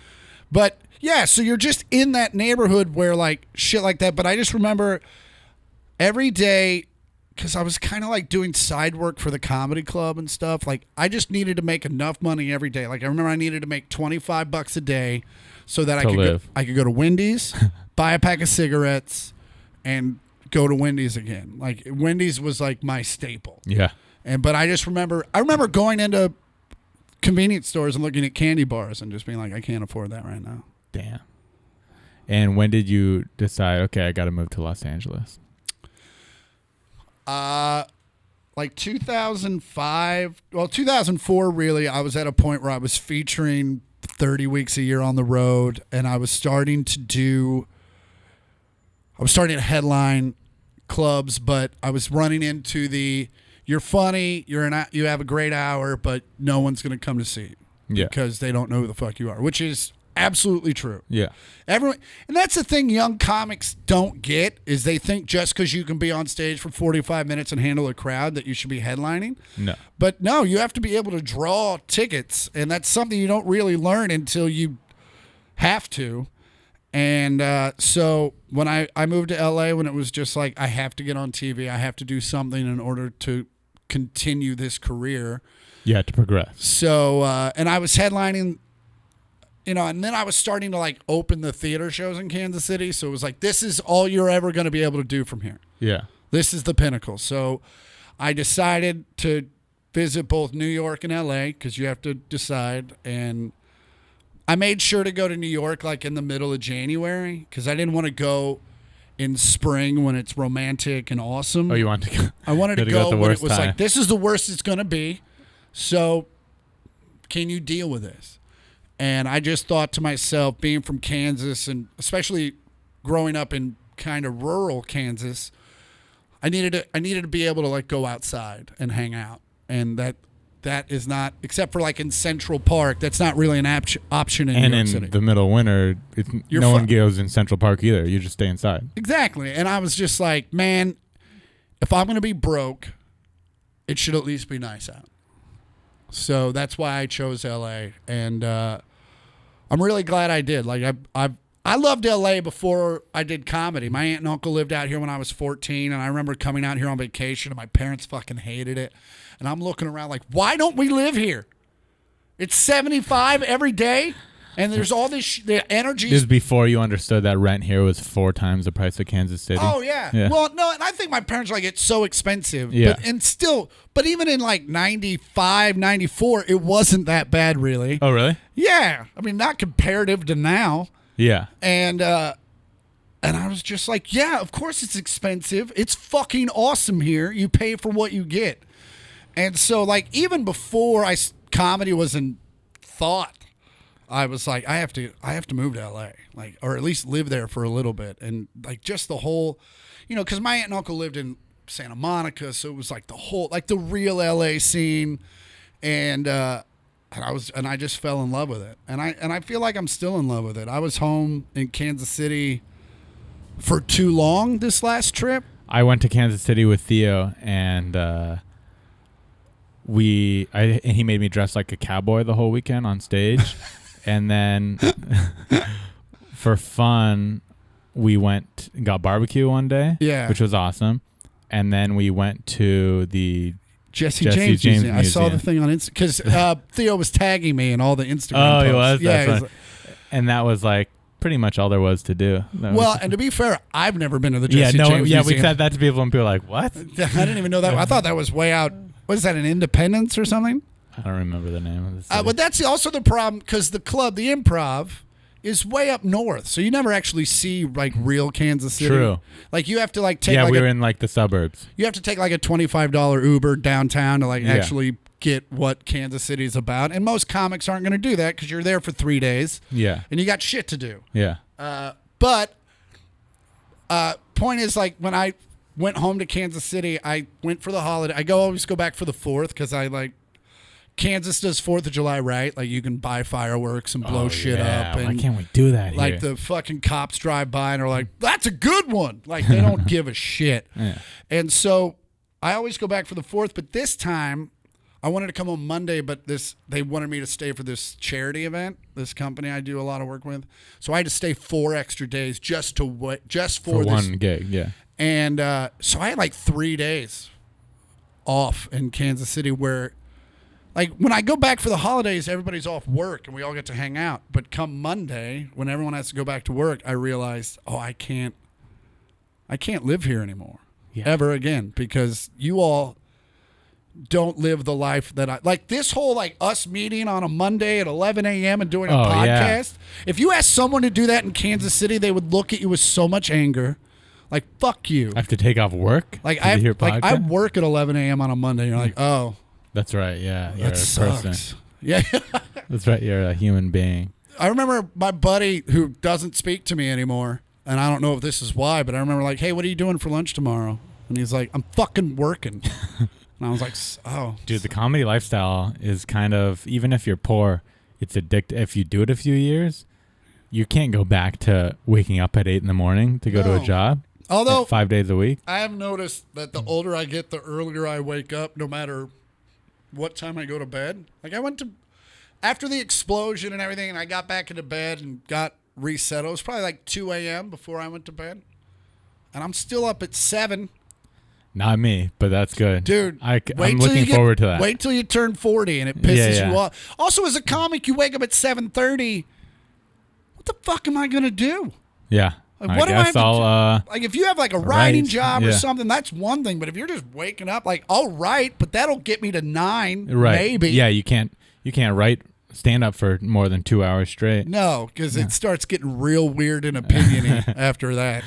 S6: But yeah, so you're just in that neighborhood where like shit like that. But I just remember every day, because I was kind of like doing side work for the comedy club and stuff. Like, I just needed to make enough money every day. Like, I remember I needed to make $25 a day so that I could go to Wendy's, buy a pack of cigarettes, and go to Wendy's again. Like, Wendy's was like my staple.
S5: Yeah.
S6: But I just remember going into convenience stores and looking at candy bars and just being like, I can't afford that right now.
S5: Damn. And when did you decide, okay, I got to move to Los Angeles?
S6: Like 2005, well, 2004, really, I was at a point where I was featuring 30 weeks a year on the road, and I was starting to headline clubs, but I was running into you're funny, you have a great hour, but no one's going to come to see you because they don't know who the fuck you are, which is absolutely true.
S5: Yeah.
S6: Everyone, and that's the thing young comics don't get is they think just because you can be on stage for 45 minutes and handle a crowd that you should be headlining.
S5: No.
S6: But no, you have to be able to draw tickets, and that's something you don't really learn until you have to. And so when I moved to LA, when it was just like, I have to get on TV, I have to do something in order to continue this career.
S5: Yeah, to progress.
S6: So, and I was headlining, and then I was starting to like open the theater shows in Kansas City. So it was like, this is all you're ever going to be able to do from here.
S5: Yeah.
S6: This is the pinnacle. So I decided to visit both New York and LA because you have to decide. And I made sure to go to New York like in the middle of January because I didn't want to go in spring when it's romantic and awesome.
S5: Oh, you want to go?
S6: I wanted to go when it was
S5: time.
S6: like, this is the worst it's going to be. So can you deal with this? And I just thought to myself, being from Kansas and especially growing up in kind of rural Kansas, I needed to be able to like go outside and hang out. And that is not, except for like in Central Park, that's not really an option in New York City.
S5: And in the middle of winter, no one goes in Central Park either. You just stay inside.
S6: Exactly. And I was just like, man, if I'm going to be broke, it should at least be nice out. So that's why I chose LA, and I'm really glad I did. Like I loved LA before I did comedy. My aunt and uncle lived out here when I was 14, and I remember coming out here on vacation, and my parents fucking hated it. And I'm looking around like, why don't we live here? It's 75 every day, and there's all this the energy.
S5: This is before you understood that rent here was 4 times the price of Kansas City.
S6: Oh, yeah. Well, no, and I think my parents were like, it's so expensive.
S5: Yeah.
S6: But even in like 95, 94, it wasn't that bad, really.
S5: Oh, really?
S6: Yeah. I mean, not comparative to now.
S5: Yeah.
S6: And I was just like, yeah, of course it's expensive. It's fucking awesome here. You pay for what you get. And so, like, even before comedy was in thought, I was like, I have to move to LA, like, or at least live there for a little bit. And like just the whole, because my aunt and uncle lived in Santa Monica. So it was like the whole, like the real LA scene. And I just fell in love with it. And I feel like I'm still in love with it. I was home in Kansas City for too long this last trip.
S5: I went to Kansas City with Theo, and he made me dress like a cowboy the whole weekend on stage. And then for fun, we went and got barbecue one day, which was awesome. And then we went to the
S6: Jesse James Museum. I saw the thing on Instagram because Theo was tagging me in all the Instagram posts.
S5: Oh, he was?
S6: Yeah.
S5: That's and that was like pretty much all there was to do.
S6: And to be fair, I've never been to the Jesse James Museum.
S5: Yeah, we said that to people and people were like, what?
S6: I didn't even know that. I thought that was way out. What is that, in Independence or something?
S5: I don't remember the name of the city.
S6: But that's also the problem because the club, the Improv, is way up north, so you never actually see like real Kansas City.
S5: True.
S6: Like you have to like take.
S5: Yeah, we were in like the suburbs.
S6: You have to take like a $25 Uber downtown to like actually get what Kansas City is about, and most comics aren't going to do that because you're there for 3 days.
S5: Yeah.
S6: And you got shit to do.
S5: Yeah.
S6: But point is, like, when I went home to Kansas City, I went for the holiday. I always go back for the 4th because I like. Kansas does 4th of July, right? Like you can buy fireworks and blow shit up. And
S5: why can't we do that here?
S6: Like the fucking cops drive by and are like, that's a good one. Like they don't give a shit.
S5: Yeah.
S6: And so I always go back for the 4th, but this time I wanted to come on Monday, but they wanted me to stay for this charity event, this company I do a lot of work with. So I had to stay 4 extra days just for this
S5: one gig, yeah.
S6: And so I had like 3 days off in Kansas City where like when I go back for the holidays, everybody's off work and we all get to hang out. But come Monday, when everyone has to go back to work, I realized, I can't live here anymore ever again because you all don't live the life that I like. This whole like us meeting on a Monday at 11 a.m. and doing a podcast. Yeah. If you asked someone to do that in Kansas City, they would look at you with so much anger. Like, fuck you.
S5: I have to take off work?
S6: Like I work at 11 a.m. on a Monday. And you're like, oh.
S5: That's right, yeah.
S6: That sucks. Yeah.
S5: That's right. You're a human being.
S6: I remember my buddy who doesn't speak to me anymore, and I don't know if this is why, but I remember like, hey, what are you doing for lunch tomorrow? And he's like, I'm fucking working. And I was like, oh.
S5: Dude, the comedy lifestyle is kind of, even if you're poor, it's addictive. If you do it a few years, you can't go back to waking up at 8 a.m. to go to a job.
S6: Although
S5: 5 days a week.
S6: I have noticed that the older I get, the earlier I wake up, no matter what time I go to bed. Like I went to, after the explosion and everything, and I got back into bed and got reset. It was probably like 2 a.m. before I went to bed. And I'm still up at 7.
S5: Not me, but that's good.
S6: Dude,
S5: I'm looking forward to that.
S6: Wait till you turn 40 and it pisses you off. Also, as a comic, you wake up at 7:30. What the fuck am I going to do?
S5: Yeah.
S6: Like, what
S5: I guess I'll,
S6: like if you have like a writing
S5: write,
S6: job or something, that's one thing. But if you're just waking up, like I'll write, but that'll get me to 9, maybe.
S5: Yeah, you can't write stand up for more than 2 hours straight.
S6: No, because it starts getting real weird and opiniony after that.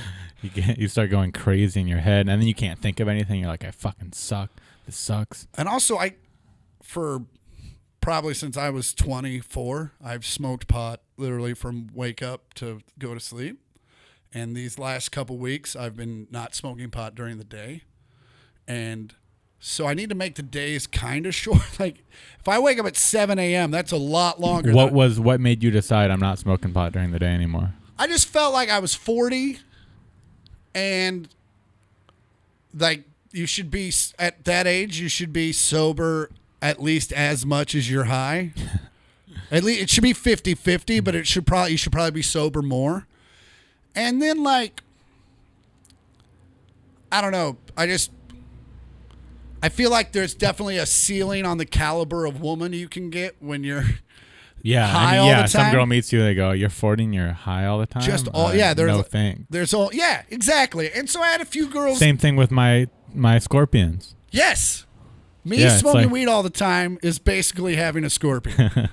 S5: You start going crazy in your head, and then you can't think of anything. You're like, I fucking suck. This sucks.
S6: And also, for probably since I was 24, I've smoked pot literally from wake up to go to sleep. And these last couple weeks, I've been not smoking pot during the day. And so I need to make the days kind of short. Like, if I wake up at 7 a.m., that's a lot longer.
S5: What made you decide I'm not smoking pot during the day anymore?
S6: I just felt like I was 40, and like you should be at that age. You should be sober at least as much as you're high. At least it should be 50-50, but you should probably be sober more. And then like, I don't know. I feel like there's definitely a ceiling on the caliber of woman you can get when you're high all the time.
S5: Some girl meets you, they go, "You're 40 and you're high all the time."
S6: There's exactly. And so I had a few girls.
S5: Same thing with my scorpions.
S6: Yes, smoking weed all the time is basically having a scorpion.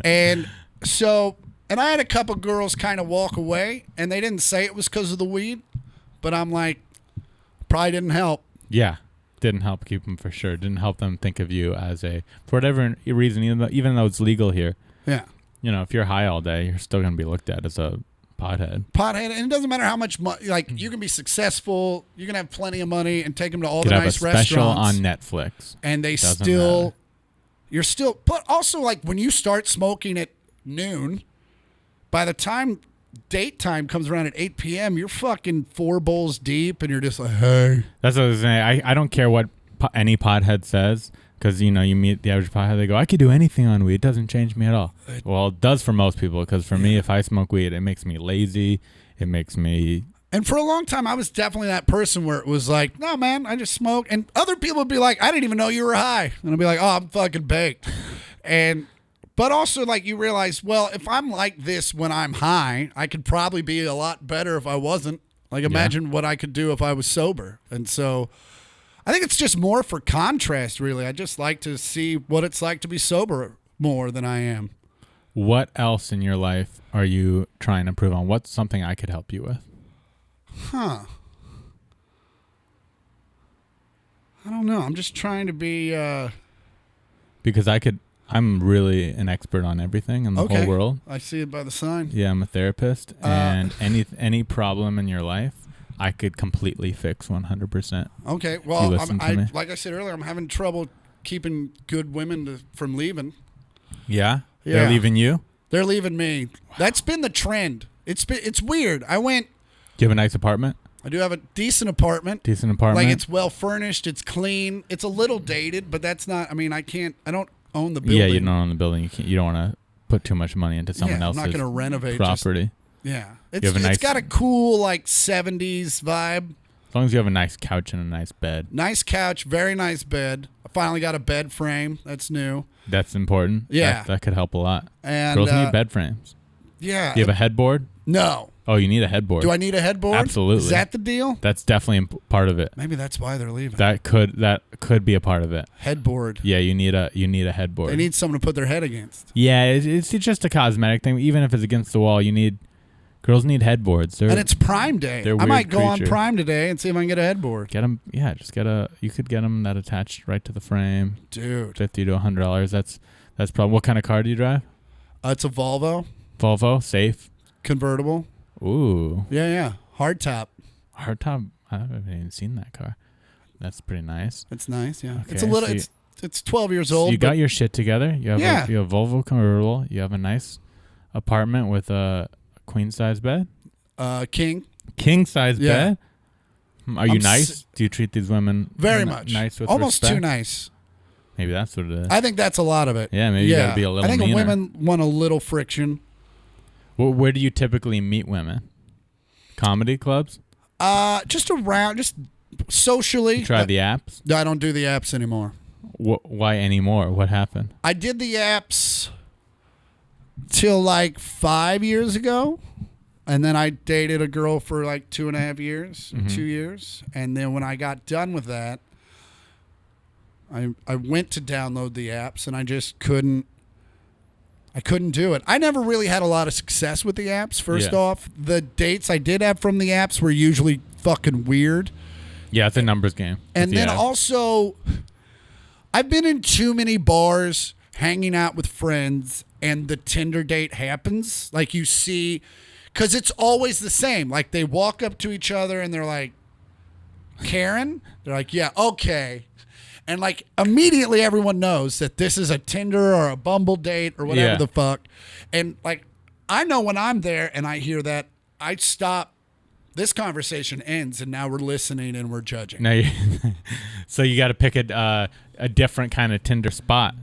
S6: And I had a couple girls kind of walk away, and they didn't say it was because of the weed, but I'm like, probably didn't help.
S5: Yeah. Didn't help keep them for sure. Didn't help them think of you as for whatever reason, even though it's legal here.
S6: Yeah.
S5: You know, if you're high all day, you're still going to be looked at as a pothead.
S6: And it doesn't matter how much money. Like, you can be successful, you can have plenty of money, and take them to all the nice restaurants.
S5: Special on Netflix,
S6: and but also like when you start smoking at noon, by the time date time comes around at 8 p.m., you're fucking 4 bowls deep, and you're just like, hey.
S5: That's what I was saying. I don't care what any pothead says, because, you meet the average pothead, they go, I could do anything on weed. It doesn't change me at all. Well, it does for most people, because for me, if I smoke weed, it makes me lazy. It makes me...
S6: And for a long time, I was definitely that person where it was like, no, man, I just smoke. And other people would be like, I didn't even know you were high. And I'd be like, oh, I'm fucking baked. But also, like, you realize, well, if I'm like this when I'm high, I could probably be a lot better if I wasn't. Like, imagine what I could do if I was sober. And so I think it's just more for contrast, really. I just like to see what it's like to be sober more than I am.
S5: What else in your life are you trying to improve on? What's something I could help you with?
S6: I don't know. I'm just trying to be...
S5: Because I'm really an expert on everything in the whole world.
S6: I see it by the sign.
S5: Yeah, I'm a therapist, and any problem in your life, I could completely fix 100%.
S6: Okay, well, like I said earlier, I'm having trouble keeping good women from leaving.
S5: Yeah? They're leaving you?
S6: They're leaving me. Wow. That's been the trend. It's weird. Do
S5: you have a nice apartment?
S6: I do have a decent apartment. Like, it's well furnished. It's clean. It's a little dated, but that's not. I mean, I don't own the building.
S5: Yeah, you don't own the building. You don't want to put too much money into someone else's.
S6: I'm not going to renovate
S5: property.
S6: It's got a cool like 70s vibe.
S5: As long as you have a nice couch and a nice bed.
S6: Nice couch, very nice bed. I finally got a bed frame. That's new.
S5: That's important.
S6: Yeah,
S5: that could help a lot.
S6: And
S5: girls need bed frames.
S6: Yeah.
S5: Do you have a headboard?
S6: No.
S5: Oh, you need a headboard.
S6: Do I need a headboard?
S5: Absolutely.
S6: Is that the deal?
S5: That's definitely part of it.
S6: Maybe that's why they're leaving.
S5: That could be a part of it.
S6: Headboard.
S5: Yeah, you need a headboard.
S6: They need someone to put their head against.
S5: Yeah, it's just a cosmetic thing. Even if it's against the wall, girls need headboards.
S6: And it's Prime Day. I might go on Prime today and see if I can get a headboard.
S5: Get them. Yeah, you could get them that attached right to the frame.
S6: Dude,
S5: $50 to $100. That's probably. What kind of car do you drive?
S6: It's a Volvo
S5: Volvo, safe.
S6: convertible.
S5: Ooh,
S6: Yeah. Hardtop.
S5: hardtop. I haven't even seen that car. That's pretty nice.
S6: It's nice. Yeah.
S5: Okay,
S6: It's a little.
S5: so
S6: It's 12 years
S5: So
S6: old.
S5: you
S6: but
S5: got your shit together. You have
S6: Yeah.
S5: you have Volvo convertible. You have a nice apartment with a queen size bed,
S6: King.
S5: king size
S6: Yeah.
S5: bed. Are you
S6: I'm
S5: nice? Do you treat these women
S6: Very
S5: n-
S6: much.
S5: nice with
S6: Almost
S5: respect?
S6: too nice.
S5: Maybe that's what it is.
S6: I think that's a lot of it.
S5: Yeah, maybe you gotta be a little
S6: I think
S5: meaner.
S6: women want a little friction.
S5: Where do you typically meet women? Comedy clubs?
S6: Just around, just socially.
S5: You try the apps?
S6: No, I don't do the apps anymore.
S5: Why anymore? What happened?
S6: I did the apps till like 5 years ago. And then I dated a girl for like 2.5 years, 2 years. And then when I got done with that, I went to download the apps and I just couldn't do it. I never really had a lot of success with the apps. First
S5: Yeah.
S6: off, the dates I did have from the apps were usually fucking weird.
S5: Yeah, it's a numbers game.
S6: And
S5: with the
S6: then
S5: apps.
S6: also, I've been in too many bars hanging out with friends and the Tinder date happens. Like you see, because it's always the same. Like they walk up to each other and they're like, Karen? They're like, yeah, okay. And like immediately everyone knows that this is a Tinder or a Bumble date or whatever
S5: Yeah.
S6: the fuck. And like, I know when I'm there and I hear that, I stop. This conversation ends and now we're listening and we're judging.
S5: Now so you got to pick a different kind of Tinder spot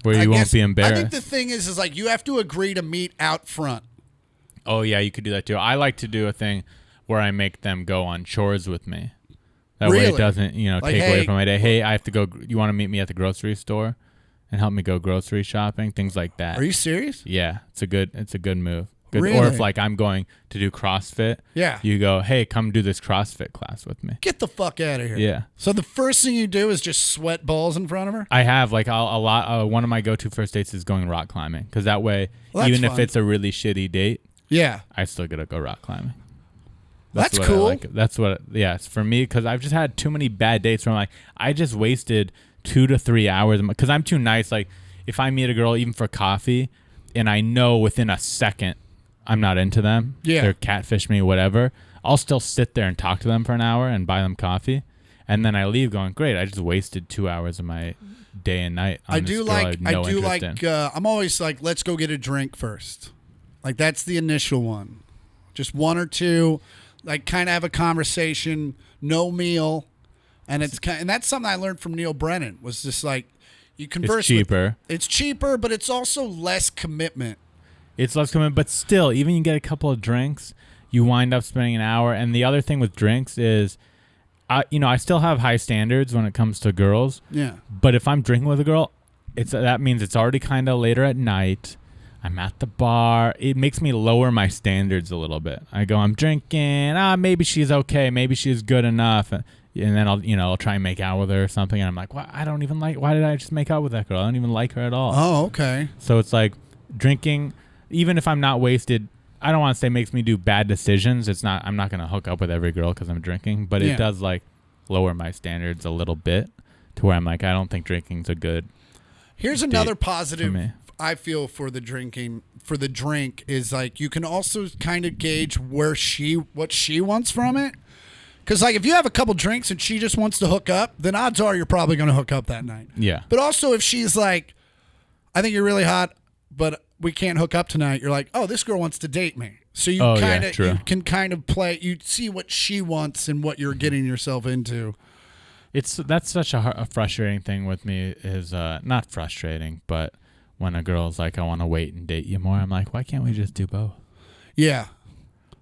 S5: where you won't be embarrassed.
S6: I think the thing is like you have to agree to meet out front.
S5: Oh yeah, you could do that too. I like to do a thing where I make them go on chores with me. That way it
S6: Really?
S5: doesn't,
S6: Like,
S5: take away
S6: hey-
S5: from my day. Hey, I have to go. You want to meet me at the grocery store and help me go grocery shopping? Things like that.
S6: Are you serious?
S5: Yeah, it's a good move. Good. Or
S6: Really?
S5: if like I'm going to do CrossFit,
S6: Yeah.
S5: you go, hey, come do this CrossFit class with me.
S6: Get the fuck out of here.
S5: Yeah.
S6: So the first thing you do is just sweat balls in front of her?
S5: I have like a lot. One of my go-to first dates is going rock climbing because that way,
S6: Well, that's
S5: even if
S6: fun.
S5: it's a really shitty date,
S6: Yeah.
S5: I still get to go rock climbing.
S6: That's
S5: what
S6: cool.
S5: I like. That's what. Yeah, it's for me because I've just had too many bad dates where I'm like, I just wasted 2 to 3 hours because I'm too nice. Like if I meet a girl even for coffee, and I know within a second I'm not into them,
S6: Yeah.
S5: they're catfish me, whatever. I'll still sit there and talk to them for an hour and buy them coffee, and then I leave going, great. I just wasted 2 hours of my day and night. On
S6: I
S5: this
S6: do
S5: girl
S6: like
S5: have no interest in.
S6: I'm always like, let's go get a drink first. Like that's the initial one. Just one or two, like kind of have a conversation, no meal. And and that's something I learned from Neil Brennan was just like you converse
S5: It's cheaper.
S6: It's cheaper, but it's also less commitment.
S5: It's less common, but still, even you get a couple of drinks, you wind up spending an hour. And the other thing with drinks is, I still have high standards when it comes to girls.
S6: Yeah.
S5: But if I'm drinking with a girl, that means it's already kind of later at night. I'm at the bar. It makes me lower my standards a little bit. I go, I'm drinking. Maybe she's okay. Maybe she's good enough. And then I'll try and make out with her or something. And I'm like, why did I just make out with that girl? I don't even like her at all.
S6: Oh, okay.
S5: So it's like drinking, even if I'm not wasted, I don't want to say makes me do bad decisions. I'm not going to hook up with every girl because I'm drinking, but
S6: Yeah.
S5: it does like lower my standards a little bit to where I'm like, I don't think drinking's a good.
S6: Here's another
S5: for
S6: positive
S5: me.
S6: I feel for the drink is like you can also kind of gauge what she wants from it. Because like if you have a couple drinks and she just wants to hook up, then odds are you're probably going to hook up that night.
S5: Yeah.
S6: But also if she's like, I think you're really hot, but we can't hook up tonight, you're like, oh, this girl wants to date me. So you
S5: true.
S6: can kind of play, you see what she wants and what you're getting yourself into.
S5: That's such a frustrating thing with me is not frustrating, but when a girl's like, I want to wait and date you more, I'm like, why can't we just do both?
S6: Yeah.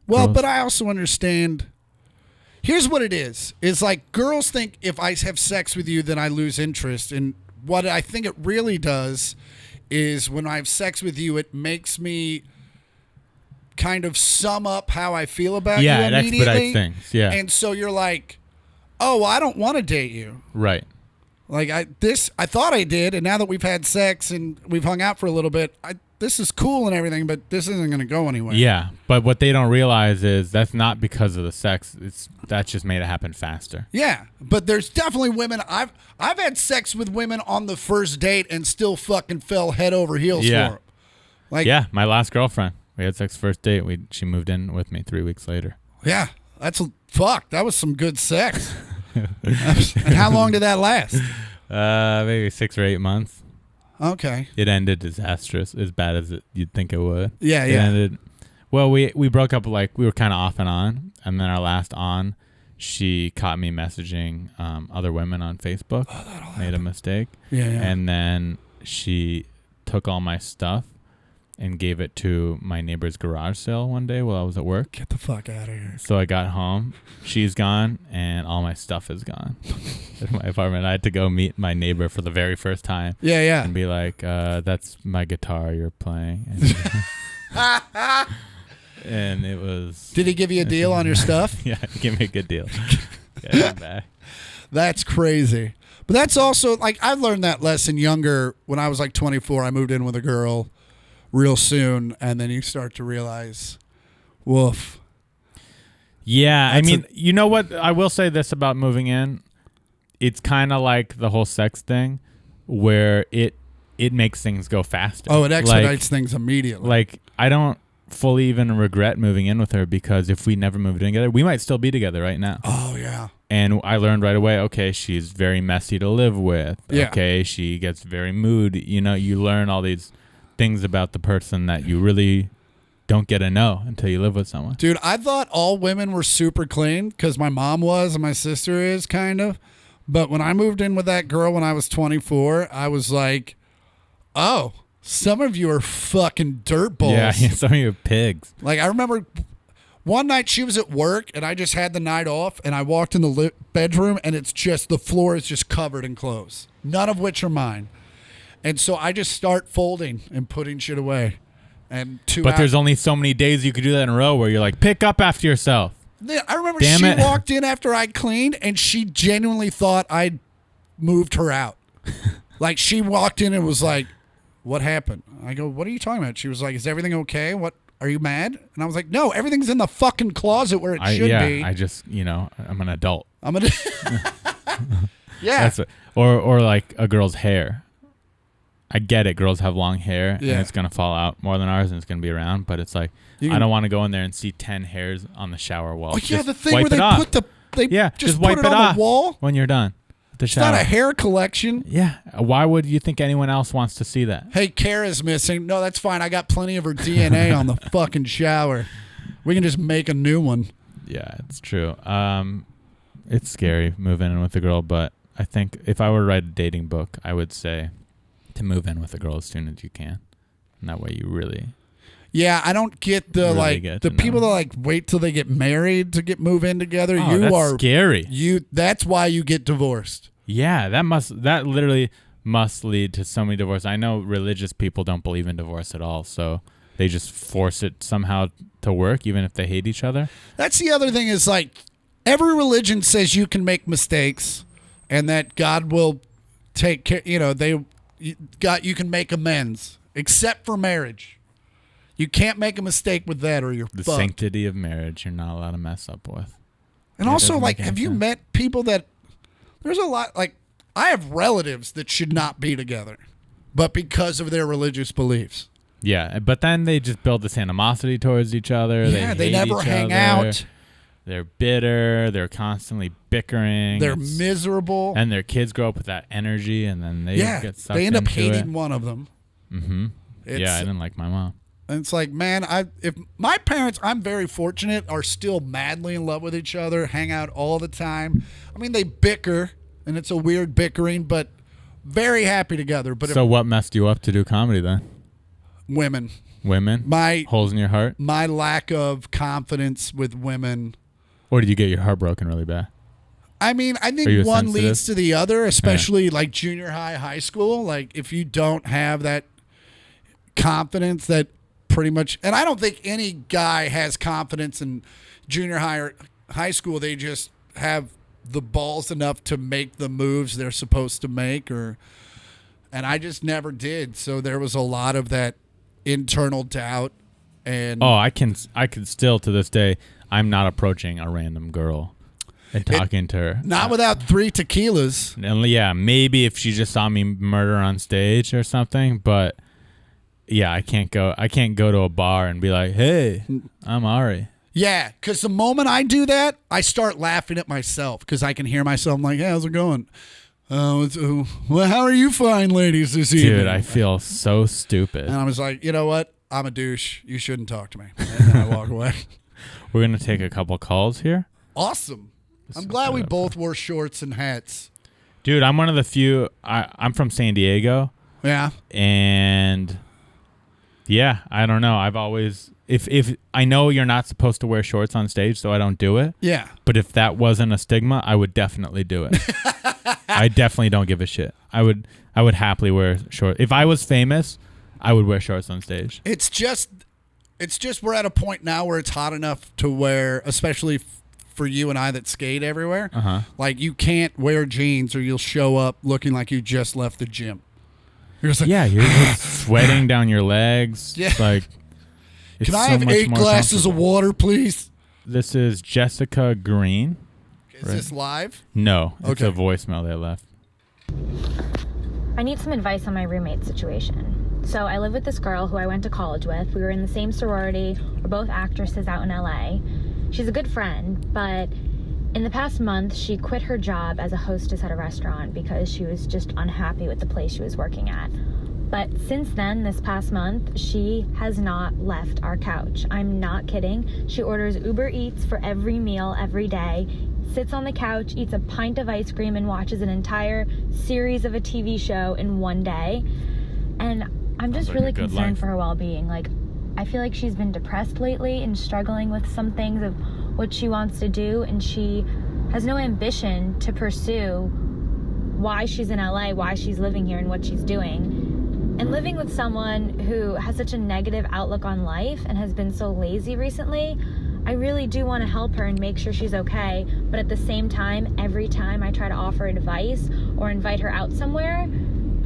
S6: Well,
S5: Girls-
S6: but I also understand. Here's what it is. It's like girls think if I have sex with you, then I lose interest. And what I think it really does is when I have sex with you, it makes me kind of sum up how I feel about you
S5: Yeah, it
S6: immediately.
S5: expedites things. Yeah.
S6: And so you're like, oh, well, I don't want to date you.
S5: Right.
S6: Like I thought I did, and now that we've had sex and we've hung out for a little bit, this is cool and everything, but this isn't going to go anywhere.
S5: Yeah, but what they don't realize is that's not because of the sex. That's just made it happen faster.
S6: Yeah, but there's definitely women. I've had sex with women on the first date and still fucking fell head over heels
S5: Yeah.
S6: for them. Like,
S5: yeah, my last girlfriend. We had sex first date. She moved in with me 3 weeks later.
S6: Yeah, fuck. That was some good sex. And how long did that last?
S5: Maybe 6 or 8 months.
S6: Okay.
S5: It ended disastrous, as bad as you'd think it would.
S6: Yeah,
S5: It ended. Well, we broke up, like, we were kind of off and on, and then our last on, she caught me messaging other women on Facebook. Made a mistake.
S6: Yeah.
S5: And then she took all my stuff and gave it to my neighbor's garage sale one day while I was at work.
S6: Get the fuck out of here.
S5: So I got home, she's gone, and all my stuff is gone in my apartment. I had to go meet my neighbor for the very first time.
S6: Yeah.
S5: And be like, that's my guitar you're playing. And it was...
S6: Did he give you a deal on your stuff?
S5: Yeah, give me a good deal. Yeah, I'm back.
S6: That's crazy. But that's also, like, I learned that lesson younger. When I was like 24, I moved in with a girl real soon, and then you start to realize, woof.
S5: Yeah, I mean, you know what? I will say this about moving in. It's kind of like the whole sex thing where it makes things go faster.
S6: Oh, it expedites things immediately.
S5: Like, I don't fully even regret moving in with her, because if we never moved in together, we might still be together right now.
S6: Oh, yeah.
S5: And I learned right away, okay, she's very messy to live with.
S6: Yeah.
S5: Okay, she gets very moody. You know, you learn all these things about the person that you really don't get to know until you live with someone.
S6: Dude, I thought all women were super clean because my mom was and my sister is, kind of. But when I moved in with that girl when I was 24, I was like, oh, some of you are fucking dirtballs.
S5: Yeah, some of you are pigs.
S6: Like, I remember one night she was at work and I just had the night off, and I walked in the bedroom and it's just, the floor is just covered in clothes, none of which are mine. And so I just start folding and putting shit away. And
S5: But there's only so many days you could do that in a row where you're like, pick up after yourself.
S6: I remember
S5: Damn
S6: she
S5: it.
S6: walked in after I cleaned and she genuinely thought I'd moved her out. Like, she walked in and was like, what happened? I go, what are you talking about? She was like, is everything okay? What, are you mad? And I was like, no, everything's in the fucking closet where it should be.
S5: I just, I'm an adult.
S6: I'm gonna Yeah.
S5: That's what, or like a girl's hair. I get it. Girls have long hair, and it's going to fall out more than ours, and it's going to be around. But it's like, I don't want to go in there and see 10 hairs on the shower wall.
S6: Oh, yeah,
S5: just
S6: the thing
S5: wipe
S6: where they
S5: it off.
S6: put just
S5: wipe
S6: put
S5: it
S6: on
S5: off
S6: the wall.
S5: when you're done with the
S6: It's
S5: shower.
S6: not a hair collection.
S5: Yeah. Why would you think anyone else wants to see that?
S6: Hey, Kara's missing. No, that's fine. I got plenty of her DNA on the fucking shower. We can just make a new one.
S5: Yeah, it's true. It's scary moving in with a girl, but I think if I were to write a dating book, I would say to move in with a girl as soon as you can. And that way you really...
S6: Yeah, I don't get the
S5: really get
S6: the
S5: to
S6: people
S5: know.
S6: that like wait till they get married to move in together.
S5: Oh,
S6: You
S5: that's
S6: are
S5: scary.
S6: That's why you get divorced.
S5: Yeah, that literally must lead to so many divorces. I know religious people don't believe in divorce at all, so they just force it somehow to work, even if they hate each other.
S6: That's the other thing, is like, every religion says you can make mistakes and that God will take care. You can make amends, except for marriage. You can't make a mistake with that, or you're
S5: The
S6: fucked.
S5: sanctity of marriage, you're not allowed to mess up with.
S6: And
S5: It
S6: also,
S5: doesn't
S6: like,
S5: make any
S6: have you
S5: sense.
S6: met people that there's a lot, like, I have relatives that should not be together, but because of their religious beliefs.
S5: Yeah, but then they just build this animosity towards each other.
S6: Yeah, they
S5: hate
S6: never
S5: each
S6: hang
S5: other.
S6: out.
S5: They're bitter. They're constantly bickering.
S6: They're
S5: It's-
S6: miserable.
S5: And their kids grow up with that energy, and then they get sucked
S6: they end up
S5: into
S6: hating
S5: it.
S6: one of them.
S5: Mm-hmm. Yeah, I didn't like my mom.
S6: And it's like, man, if my parents, I'm very fortunate, are still madly in love with each other, hang out all the time. I mean, they bicker, and it's a weird bickering, but very happy together. But
S5: So what messed you up to do comedy then?
S6: women,
S5: Women? Holes in your heart?
S6: my lack of confidence with women.
S5: Or did you get your heart broken really bad?
S6: I mean, I
S5: Are you
S6: think one
S5: sensitive?
S6: leads to the other, especially like junior high, high school. Like, if you don't have that confidence, that pretty much, and I don't think any guy has confidence in junior high or high school. They just have the balls enough to make the moves they're supposed to make, and I just never did. So there was a lot of that internal doubt. And
S5: Oh, I can still to this day, I'm not approaching a random girl and talking to her.
S6: not without 3 tequilas.
S5: And yeah, maybe if she just saw me murder on stage or something, but yeah, I can't go to a bar and be like, hey, I'm Ari.
S6: Yeah, because the moment I do that, I start laughing at myself because I can hear myself. I'm like, hey, how's it going? Well, how are you fine ladies this evening?
S5: Dude, I feel so stupid.
S6: And I was like, you know what? I'm a douche. You shouldn't talk to me. And then I walk away.
S5: We're going to take a couple calls here.
S6: Awesome. I'm glad we both wore shorts and hats.
S5: Dude, I'm one of the few. I'm from San Diego.
S6: Yeah.
S5: And yeah, I don't know. I've always, if I know you're not supposed to wear shorts on stage, so I don't do it.
S6: Yeah.
S5: But if that wasn't a stigma, I would definitely do it. I definitely don't give a shit. I would happily wear shorts. If I was famous, I would wear shorts on stage.
S6: It's just we're at a point now where it's hot enough to wear, especially for you and I that skate everywhere. Like you can't wear jeans or you'll show up looking like you just left the gym. You're just like,
S5: yeah, you're just sweating down your legs.
S6: Yeah.
S5: Like, it's
S6: can I
S5: so
S6: have
S5: much
S6: 8
S5: more
S6: glasses of
S5: comfortable.
S6: water, please?
S5: This is Jessica Green.
S6: Is this live?
S5: No, it's
S6: Okay.
S5: a voicemail they left.
S4: I need some advice on my roommate situation. So I live with this girl who I went to college with. We were in the same sorority. We're both actresses out in LA. She's a good friend, but in the past month, she quit her job as a hostess at a restaurant because she was just unhappy with the place she was working at. But since then, this past month, she has not left our couch. I'm not kidding. She orders Uber Eats for every meal every day, sits on the couch, eats a pint of ice cream, and watches an entire series of a TV show in one day. And I'm just
S5: Sounds like
S4: really
S5: a good
S4: concerned
S5: life.
S4: for her well-being. Like, I feel like she's been depressed lately and struggling with some things of what she wants to do, and she has no ambition to pursue why she's in LA, why she's living here, and what she's doing. And living with someone who has such a negative outlook on life and has been so lazy recently, I really do want to help her and make sure she's okay. But at the same time, every time I try to offer advice or invite her out somewhere,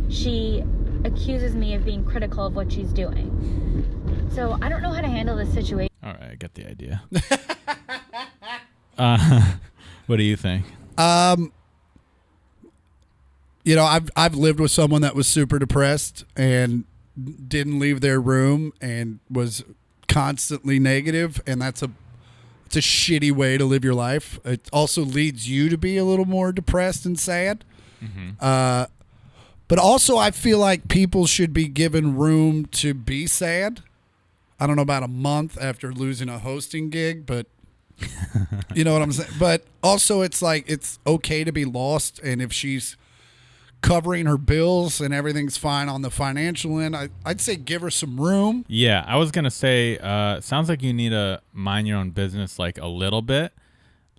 S4: she accuses me of being critical of what she's doing. So I don't know how to handle this situation.
S5: All right, I get the idea. What do you think?
S6: You know, I've lived with someone that was super depressed and didn't leave their room and was constantly negative, and it's a shitty way to live your life. It also leads you to be a little more depressed and sad. But also, I feel like people should be given room to be sad. I don't know about a month after losing a hosting gig, but you know what I'm saying? But also, it's like it's okay to be lost, and if she's covering her bills and everything's fine on the financial end, I'd say give her some room.
S5: Yeah, I was gonna say, sounds like you need to mind your own business like a little bit.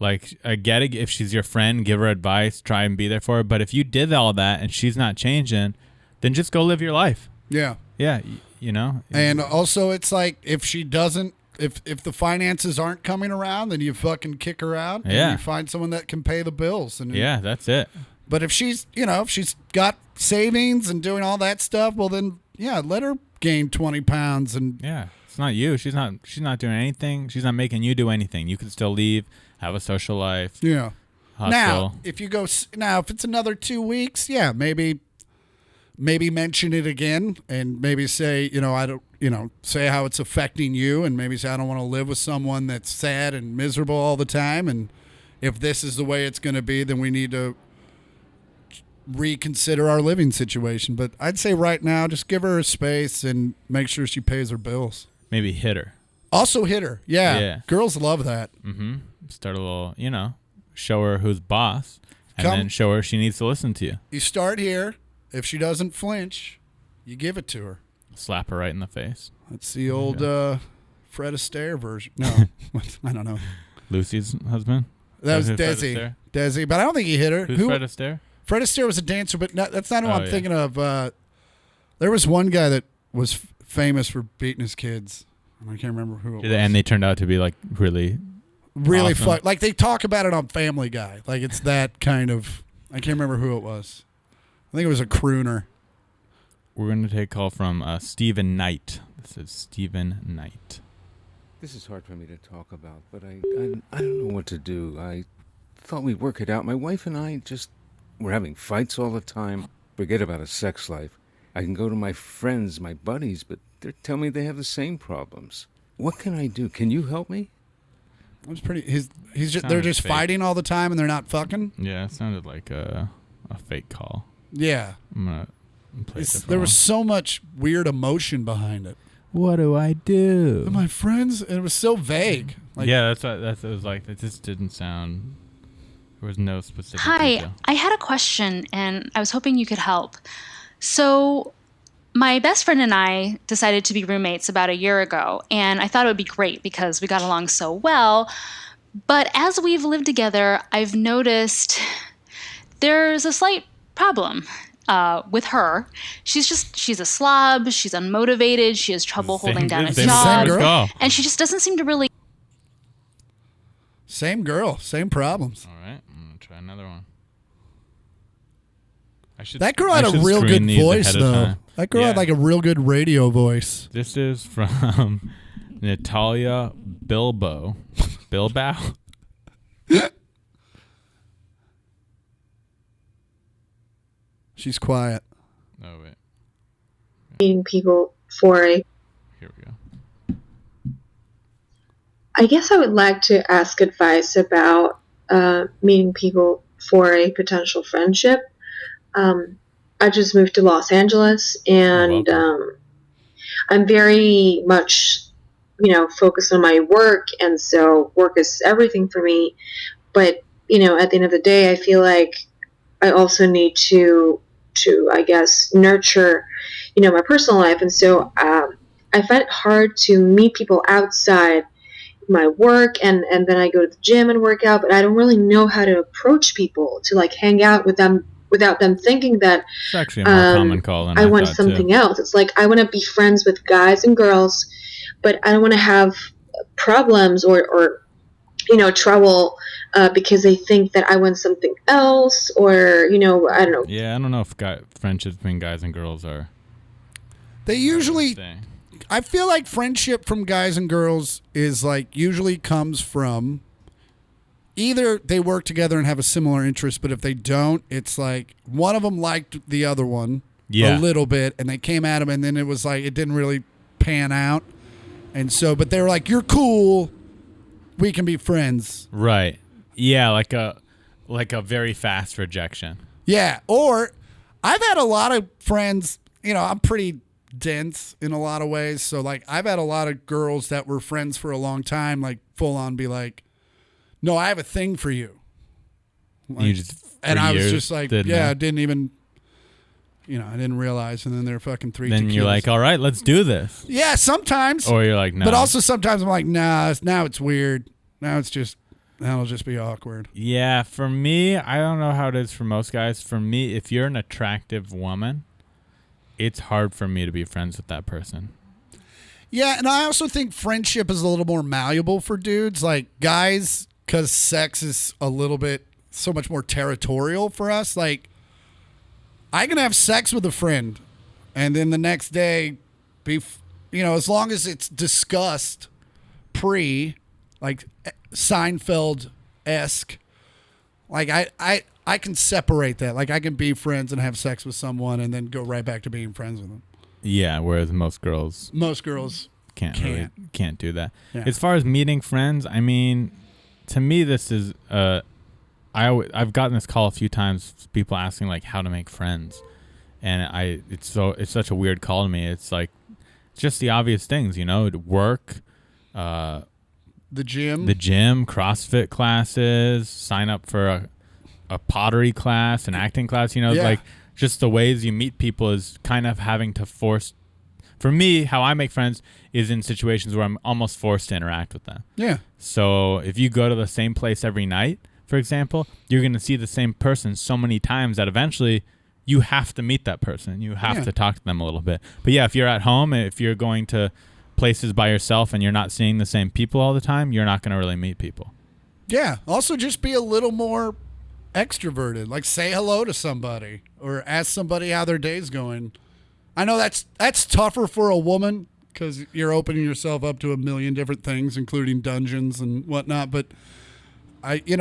S5: Like, I get it. If she's your friend, give her advice, try and be there for her. But if you did all that and she's not changing, then just go live your life.
S6: Yeah.
S5: Yeah, you know.
S6: And also, it's like if she doesn't, if the finances aren't coming around, then you fucking kick her out.
S5: Yeah.
S6: And you find someone that can pay the bills. And
S5: Yeah, that's it.
S6: But if she's, you know, if she's got savings and doing all that stuff, well then, yeah, let her gain 20 pounds and
S5: Yeah, it's not you. She's not doing anything. She's not making you do anything. You can still leave, have a social life.
S6: yeah.
S5: Hustle.
S6: Now, if it's another 2 weeks, yeah, maybe mention it again and maybe say, say how it's affecting you, and maybe say I don't want to live with someone that's sad and miserable all the time, and if this is the way it's going to be, then we need to reconsider our living situation. But I'd say right now, just give her a space and make sure she pays her bills.
S5: Maybe hit her.
S6: Also hit her. Yeah. Girls love that.
S5: Mm-hmm. Start a little, show her who's boss, and
S6: Come-
S5: then show her she needs to listen to you.
S6: You start here. If she doesn't flinch, you give it to her.
S5: Slap her right in the face.
S6: That's the old Fred Astaire version. No, I don't know.
S5: Lucy's husband?
S6: That was
S5: Who's Fred
S6: Desi.
S5: Astaire?
S6: Desi, but I don't think he hit her.
S5: Who's Fred Astaire?
S6: Fred Astaire was a dancer, but that's not who I'm
S5: yeah.
S6: thinking of. There was one guy that was famous for beating his kids. I can't remember who it was.
S5: And they turned out to be like really
S6: Really
S5: awesome.
S6: fun. Like they talk about it on Family Guy. Like it's that kind of. I can't remember who it was. I think it was a crooner.
S5: We're going to take a call from Stephen Knight. This is Stephen Knight.
S7: This is hard for me to talk about, but I don't know what to do. I thought we'd work it out. My wife and I we're having fights all the time. Forget about a sex life. I can go to my friends, my buddies, but they're telling me they have the same problems. What can I do? Can you help me?
S6: It was pretty. They're just
S5: fake.
S6: fighting all the time and they're not fucking.
S5: Yeah, it sounded like a fake call.
S6: Yeah.
S5: I'm gonna play
S6: There was so much weird emotion behind it.
S5: What do I do?
S6: My friends, and it was so vague. Like,
S5: yeah, that's it was like. It just didn't sound. There was no specific.
S8: Hi,
S5: detail.
S8: I had a question, and I was hoping you could help. So, my best friend and I decided to be roommates about a year ago, and I thought it would be great because we got along so well. But as we've lived together, I've noticed there's a slight problem with her. She's a slob. She's unmotivated. She has trouble holding down a job. And she just doesn't seem to really...
S6: Same girl, same problems.
S5: All right, I'm going to try another one.
S6: That girl had a real good voice, though. That girl had like a real good radio voice.
S5: This is from Natalia Bilbao.
S6: She's quiet.
S5: Oh, wait.
S9: Meeting people for a...
S5: Here we go.
S9: I guess I would like to ask advice about meeting people for a potential friendship. I just moved to Los Angeles, and I'm very much, focused on my work, and so work is everything for me. But, at the end of the day, I feel like I also need to I guess, nurture, my personal life. And so I find it hard to meet people outside my work, and then I go to the gym and work out, but I don't really know how to approach people to like hang out with them without them thinking that
S5: it's actually a more common call than
S9: I want something else. It's like I want to be friends with guys and girls, but I don't want to have problems or trouble because they think that I want something else, or I don't know.
S5: Yeah, I don't know if friendships between guys and girls are.
S6: They usually. I feel like friendship from guys and girls is like usually comes from either they work together and have a similar interest, but if they don't, it's like one of them liked the other one a little bit, and they came at him, and then it was like it didn't really pan out, and so but they were like, "You're cool, we can be friends."
S5: Right. Yeah, like a very fast rejection.
S6: Yeah, or I've had a lot of friends. I'm pretty dense in a lot of ways, so like I've had a lot of girls that were friends for a long time like full on be like, "No, I have a thing for you." Like, I was just like, I didn't even I didn't realize, and then they're fucking three.
S5: Then you're like, "All right, let's do this."
S6: Yeah, sometimes.
S5: Or you're like, "No."
S6: But also sometimes I'm like, "Nah, now it's weird. Now it'll just be awkward."
S5: Yeah, for me, I don't know how it is for most guys. For me, if you're an attractive woman, it's hard for me to be friends with that person.
S6: Yeah, and I also think friendship is a little more malleable for dudes. Like guys, because sex is a little bit so much more territorial for us. Like, I can have sex with a friend, and then the next day be, as long as it's discussed like Seinfeld-esque, like I can separate that. Like I can be friends and have sex with someone and then go right back to being friends with them. Yeah,
S5: whereas most girls can't do that. Yeah. As far as meeting friends, I mean, to me this is I've gotten this call a few times, people asking like how to make friends, and it's such a weird call to me. It's like just the obvious things, work,
S6: the gym,
S5: CrossFit classes, sign up for a pottery class, an acting class, like just the ways you meet people is kind of having to force. For me, how I make friends is in situations where I'm almost forced to interact with them.
S6: Yeah.
S5: So if you go to the same place every night, for example, you're going to see the same person so many times that eventually you have to meet that person. You have to talk to them a little bit. But yeah, if you're at home, if you're going to places by yourself and you're not seeing the same people all the time, you're not going to really meet people.
S6: Yeah. Also just be a little more extroverted. Like say hello to somebody or ask somebody how their day's going. I know that's tougher for a woman because you're opening yourself up to a million different things, including dungeons and whatnot. But you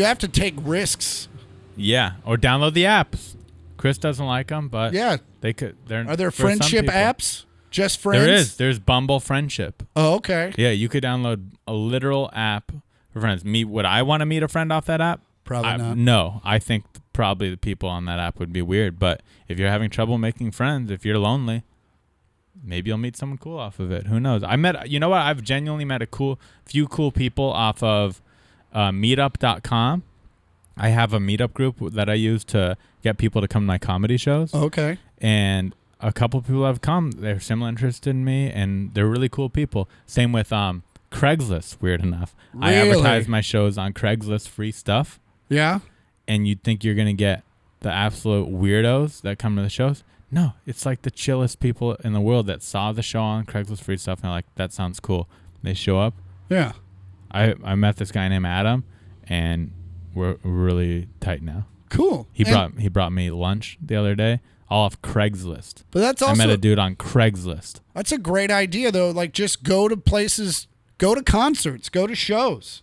S6: have to take risks.
S5: Yeah, or download the apps. Chris doesn't like them, but
S6: yeah,
S5: they could.
S6: Are there friendship apps? Just friends?
S5: There's Bumble Friendship.
S6: Oh, okay.
S5: Yeah, you could download a literal app for friends. Would I want to meet a friend off that app?
S6: Probably not.
S5: No, I think probably the people on that app would be weird. But if you're having trouble making friends, if you're lonely, maybe you'll meet someone cool off of it. Who knows? You know what? I've genuinely met few cool people off of meetup.com. I have a meetup group that I use to get people to come to my comedy shows.
S6: Okay.
S5: And a couple people have come. They're similar interested in me, and they're really cool people. Same with Craigslist, weird enough.
S6: Really?
S5: I advertise my shows on Craigslist, free stuff.
S6: Yeah?
S5: And you'd think you're going to get the absolute weirdos that come to the shows. No, it's like the chillest people in the world that saw the show on Craigslist free stuff, and they're like, that sounds cool. They show up.
S6: Yeah.
S5: I met this guy named Adam, and we're really tight now.
S6: Cool.
S5: He brought me lunch the other day, all off Craigslist.
S6: But that's also,
S5: I met a dude on Craigslist.
S6: That's a great idea, though. Like, just go to places, go to concerts, go to shows.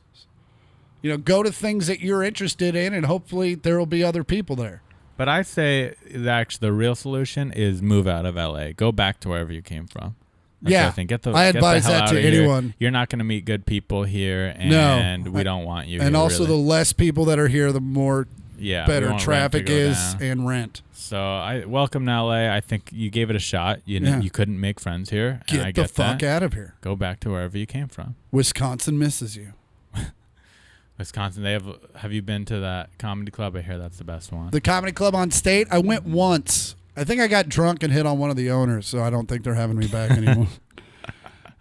S6: You know, go to things that you're interested in, and hopefully there will be other people there.
S5: But I say that actually the real solution is move out of LA. Go back to wherever you came from. That's
S6: yeah,
S5: what I think.
S6: I advise that to anyone.
S5: You're not going to meet good people here, and we don't want you.
S6: And
S5: here,
S6: also,
S5: really.
S6: the less people that are here, the more better traffic is and rent.
S5: So I welcome to LA. I think you gave it a shot. You couldn't make friends here.
S6: Get
S5: and I
S6: the
S5: get
S6: fuck
S5: that.
S6: out of here.
S5: Go back to wherever you came from.
S6: Wisconsin misses you.
S5: Wisconsin, have you been to that comedy club? I hear that's the best one.
S6: The comedy club on State? I went once. I think I got drunk and hit on one of the owners, so I don't think they're having me back anymore.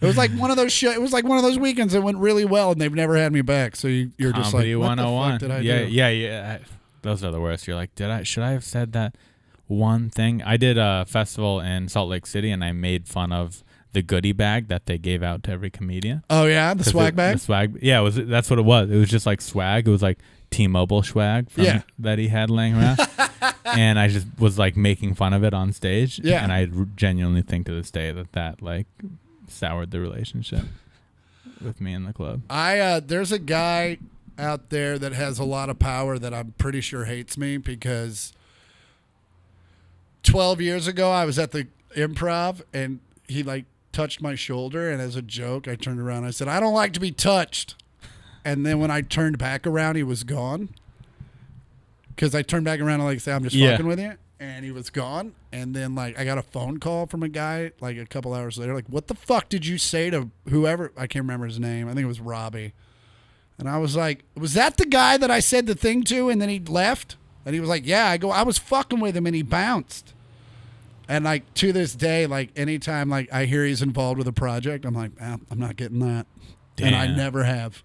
S6: It was like one of those it was like one of those weekends that went really well, and they've never had me back. So you're
S5: comedy
S6: just like, what the
S5: 101.
S6: fuck did I
S5: do?
S6: do?
S5: Yeah. Those are the worst. You're like, should I have said that one thing? I did a festival in Salt Lake City, and I made fun of the goodie bag that they gave out to every comedian.
S6: Oh yeah, the swag bag.
S5: The swag, yeah. That's what it was. It was just like swag. It was like T-Mobile swag that he had laying around, and I just was like making fun of it on stage.
S6: Yeah,
S5: and I genuinely think to this day that like soured the relationship with me in the club.
S6: There's a guy out there that has a lot of power that I'm pretty sure hates me because 12 years ago I was at the Improv and he like touched my shoulder, and as a joke I turned around and I said, I don't like to be touched. And then when I turned back around, he was gone. Because I turned back around and like say, I'm just fucking with you. And he was gone. And then like I got a phone call from a guy like a couple hours later, like, what the fuck did you say to whoever? I can't remember his name. I think it was Robbie. And I was like, was that the guy that I said the thing to and then he left? And he was like, yeah. I was fucking with him and he bounced. And like to this day, like anytime like I hear he's involved with a project, I'm like, I'm not getting that. Damn. And I never have.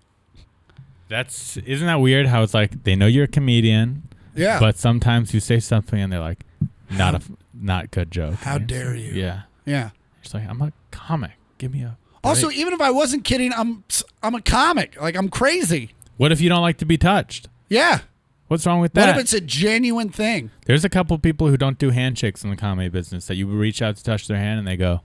S5: Isn't that weird how it's like they know you're a comedian, but sometimes you say something and they're like, not good joke.
S6: How dare you?
S5: Yeah.
S6: Yeah.
S5: It's like, I'm a comic. Give me a break.
S6: Also, even if I wasn't kidding, I'm a comic. Like I'm crazy.
S5: What if you don't like to be touched?
S6: Yeah.
S5: What's wrong with that?
S6: What if it's a genuine thing?
S5: There's a couple people who don't do handshakes in the comedy business that you reach out to touch their hand and they go,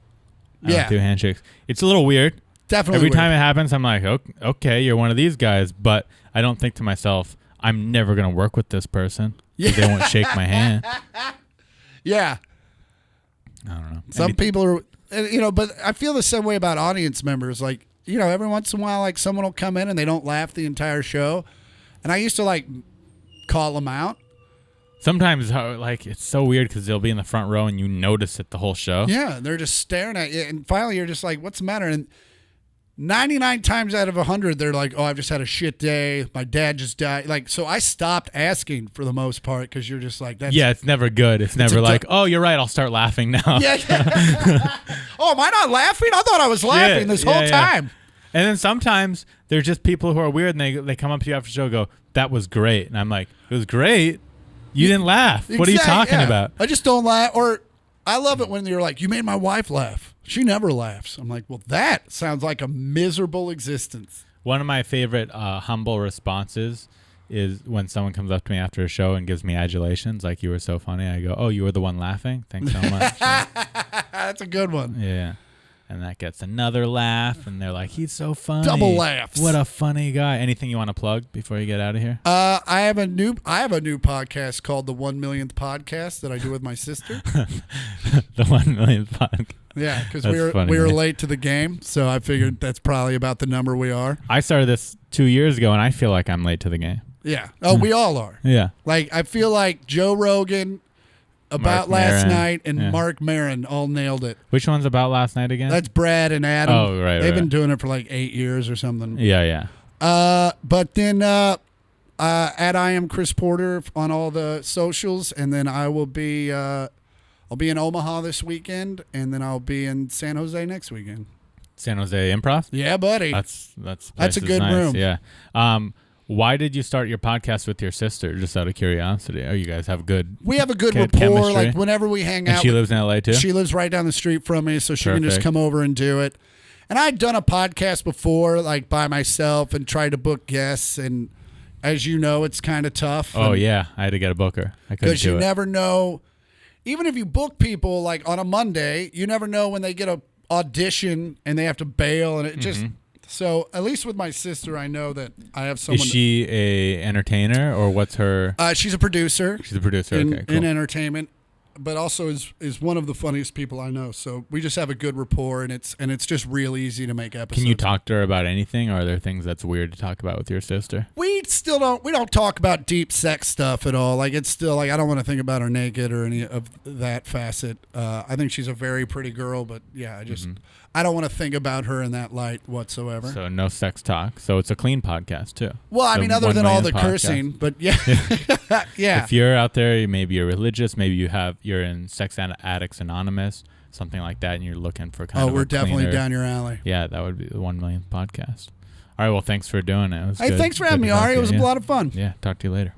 S5: I don't do handshakes. It's a little weird.
S6: Definitely
S5: Every
S6: weird.
S5: time it happens, I'm like, okay, you're one of these guys. But I don't think to myself, I'm never going to work with this person. Yeah. They won't shake my hand.
S6: Yeah.
S5: I don't know.
S6: Some people are, but I feel the same way about audience members. Like, every once in a while, like someone will come in and they don't laugh the entire show. And I used to like call them out.
S5: Sometimes like it's so weird because they'll be in the front row and you notice it the whole show.
S6: Yeah. They're just staring at you. And finally you're just like, what's the matter? And 99 times out of 100, they're like, oh, I've just had a shit day. My dad just died. Like, so I stopped asking for the most part because you're just like, that's.
S5: Yeah, it's never good. It's never like, oh, you're right. I'll start laughing now.
S6: Yeah. Oh, am I not laughing? I thought I was laughing this whole time.
S5: And then sometimes there's just people who are weird and they come up to you after the show and go, that was great. And I'm like, it was great? You didn't laugh. What are you talking about?
S6: I just don't laugh. Or I love it when you're like, you made my wife laugh. She never laughs. I'm like, well, that sounds like a miserable existence.
S5: One of my favorite humble responses is when someone comes up to me after a show and gives me adulations, like, you were so funny. I go, oh, you were the one laughing? Thanks so much.
S6: That's a good one.
S5: Yeah. And that gets another laugh, and they're like, he's so funny.
S6: Double laughs.
S5: What a funny guy. Anything you want to plug before you get out of here?
S6: I have a new podcast called The 1 Millionth Podcast that I do with my sister.
S5: The 1 Millionth Podcast.
S6: Yeah, because
S5: That's
S6: we
S5: funny,
S6: were
S5: man.
S6: late to the game, so I figured that's probably about the number we are.
S5: I started this 2 years ago, and I feel like I'm late to the game.
S6: Yeah. Oh, we all are.
S5: Yeah.
S6: Like, I feel like Joe Rogan, About Last
S5: Maron.
S6: Night, and
S5: Yeah.
S6: Mark Maron all nailed it.
S5: Which one's About Last Night again?
S6: That's Brad and Adam.
S5: Oh, right,
S6: They've
S5: right.
S6: been doing it for like 8 years or something.
S5: Yeah.
S6: But then at I am Chris Porter on all the socials, and then I will be I'll be in Omaha this weekend, and then I'll be in San Jose next weekend.
S5: San Jose Improv?
S6: Yeah, buddy.
S5: That's
S6: a good
S5: nice.
S6: room.
S5: Yeah. Why did you start your podcast with your sister? Just out of curiosity. Oh, you guys have good.
S6: We have a good
S5: Good
S6: rapport.
S5: chemistry.
S6: Like whenever we hang
S5: And
S6: out,
S5: she lives in LA too.
S6: She lives right down the street from me, so she can just
S5: Perfect.
S6: come over and do it. And I'd done a podcast before, like by myself, and tried to book guests. And as you know, it's kind of tough.
S5: Oh yeah, I had to get a booker. I couldn't
S6: Because
S5: do
S6: you
S5: it.
S6: never know. Even if you book people like on a Monday, you never know when they get a audition and they have to bail, and it just. So at least with my sister, I know that I have someone.
S5: Is she a entertainer or what's her?
S6: She's a producer.
S5: She's a producer.
S6: in,
S5: Okay, cool.
S6: in entertainment, but also is one of the funniest people I know. So we just have a good rapport, and it's just real easy to make episodes.
S5: Can you talk to her about anything, or are there things that's weird to talk about with your sister?
S6: We don't talk about deep sex stuff at all. Like it's still like I don't want to think about her naked or any of that facet. I think she's a very pretty girl, but yeah, I don't want to think about her in that light whatsoever.
S5: So no sex talk. So it's a clean podcast too.
S6: Well, I
S5: The
S6: mean, other
S5: 1
S6: than all the
S5: million podcast.
S6: cursing, but yeah, yeah.
S5: If you're out there, maybe you're religious, maybe you're in Sex Addicts Anonymous, something like that, and you're looking for kind of
S6: we're
S5: a
S6: definitely
S5: cleaner-
S6: down your alley.
S5: Yeah, that would be the 1 million podcast. All right, well, thanks for doing it. It was
S6: Hey,
S5: good.
S6: thanks for
S5: Good
S6: having
S5: to
S6: me,
S5: talk
S6: Ari.
S5: to
S6: It was
S5: you.
S6: a lot of fun.
S5: Yeah, talk to you later.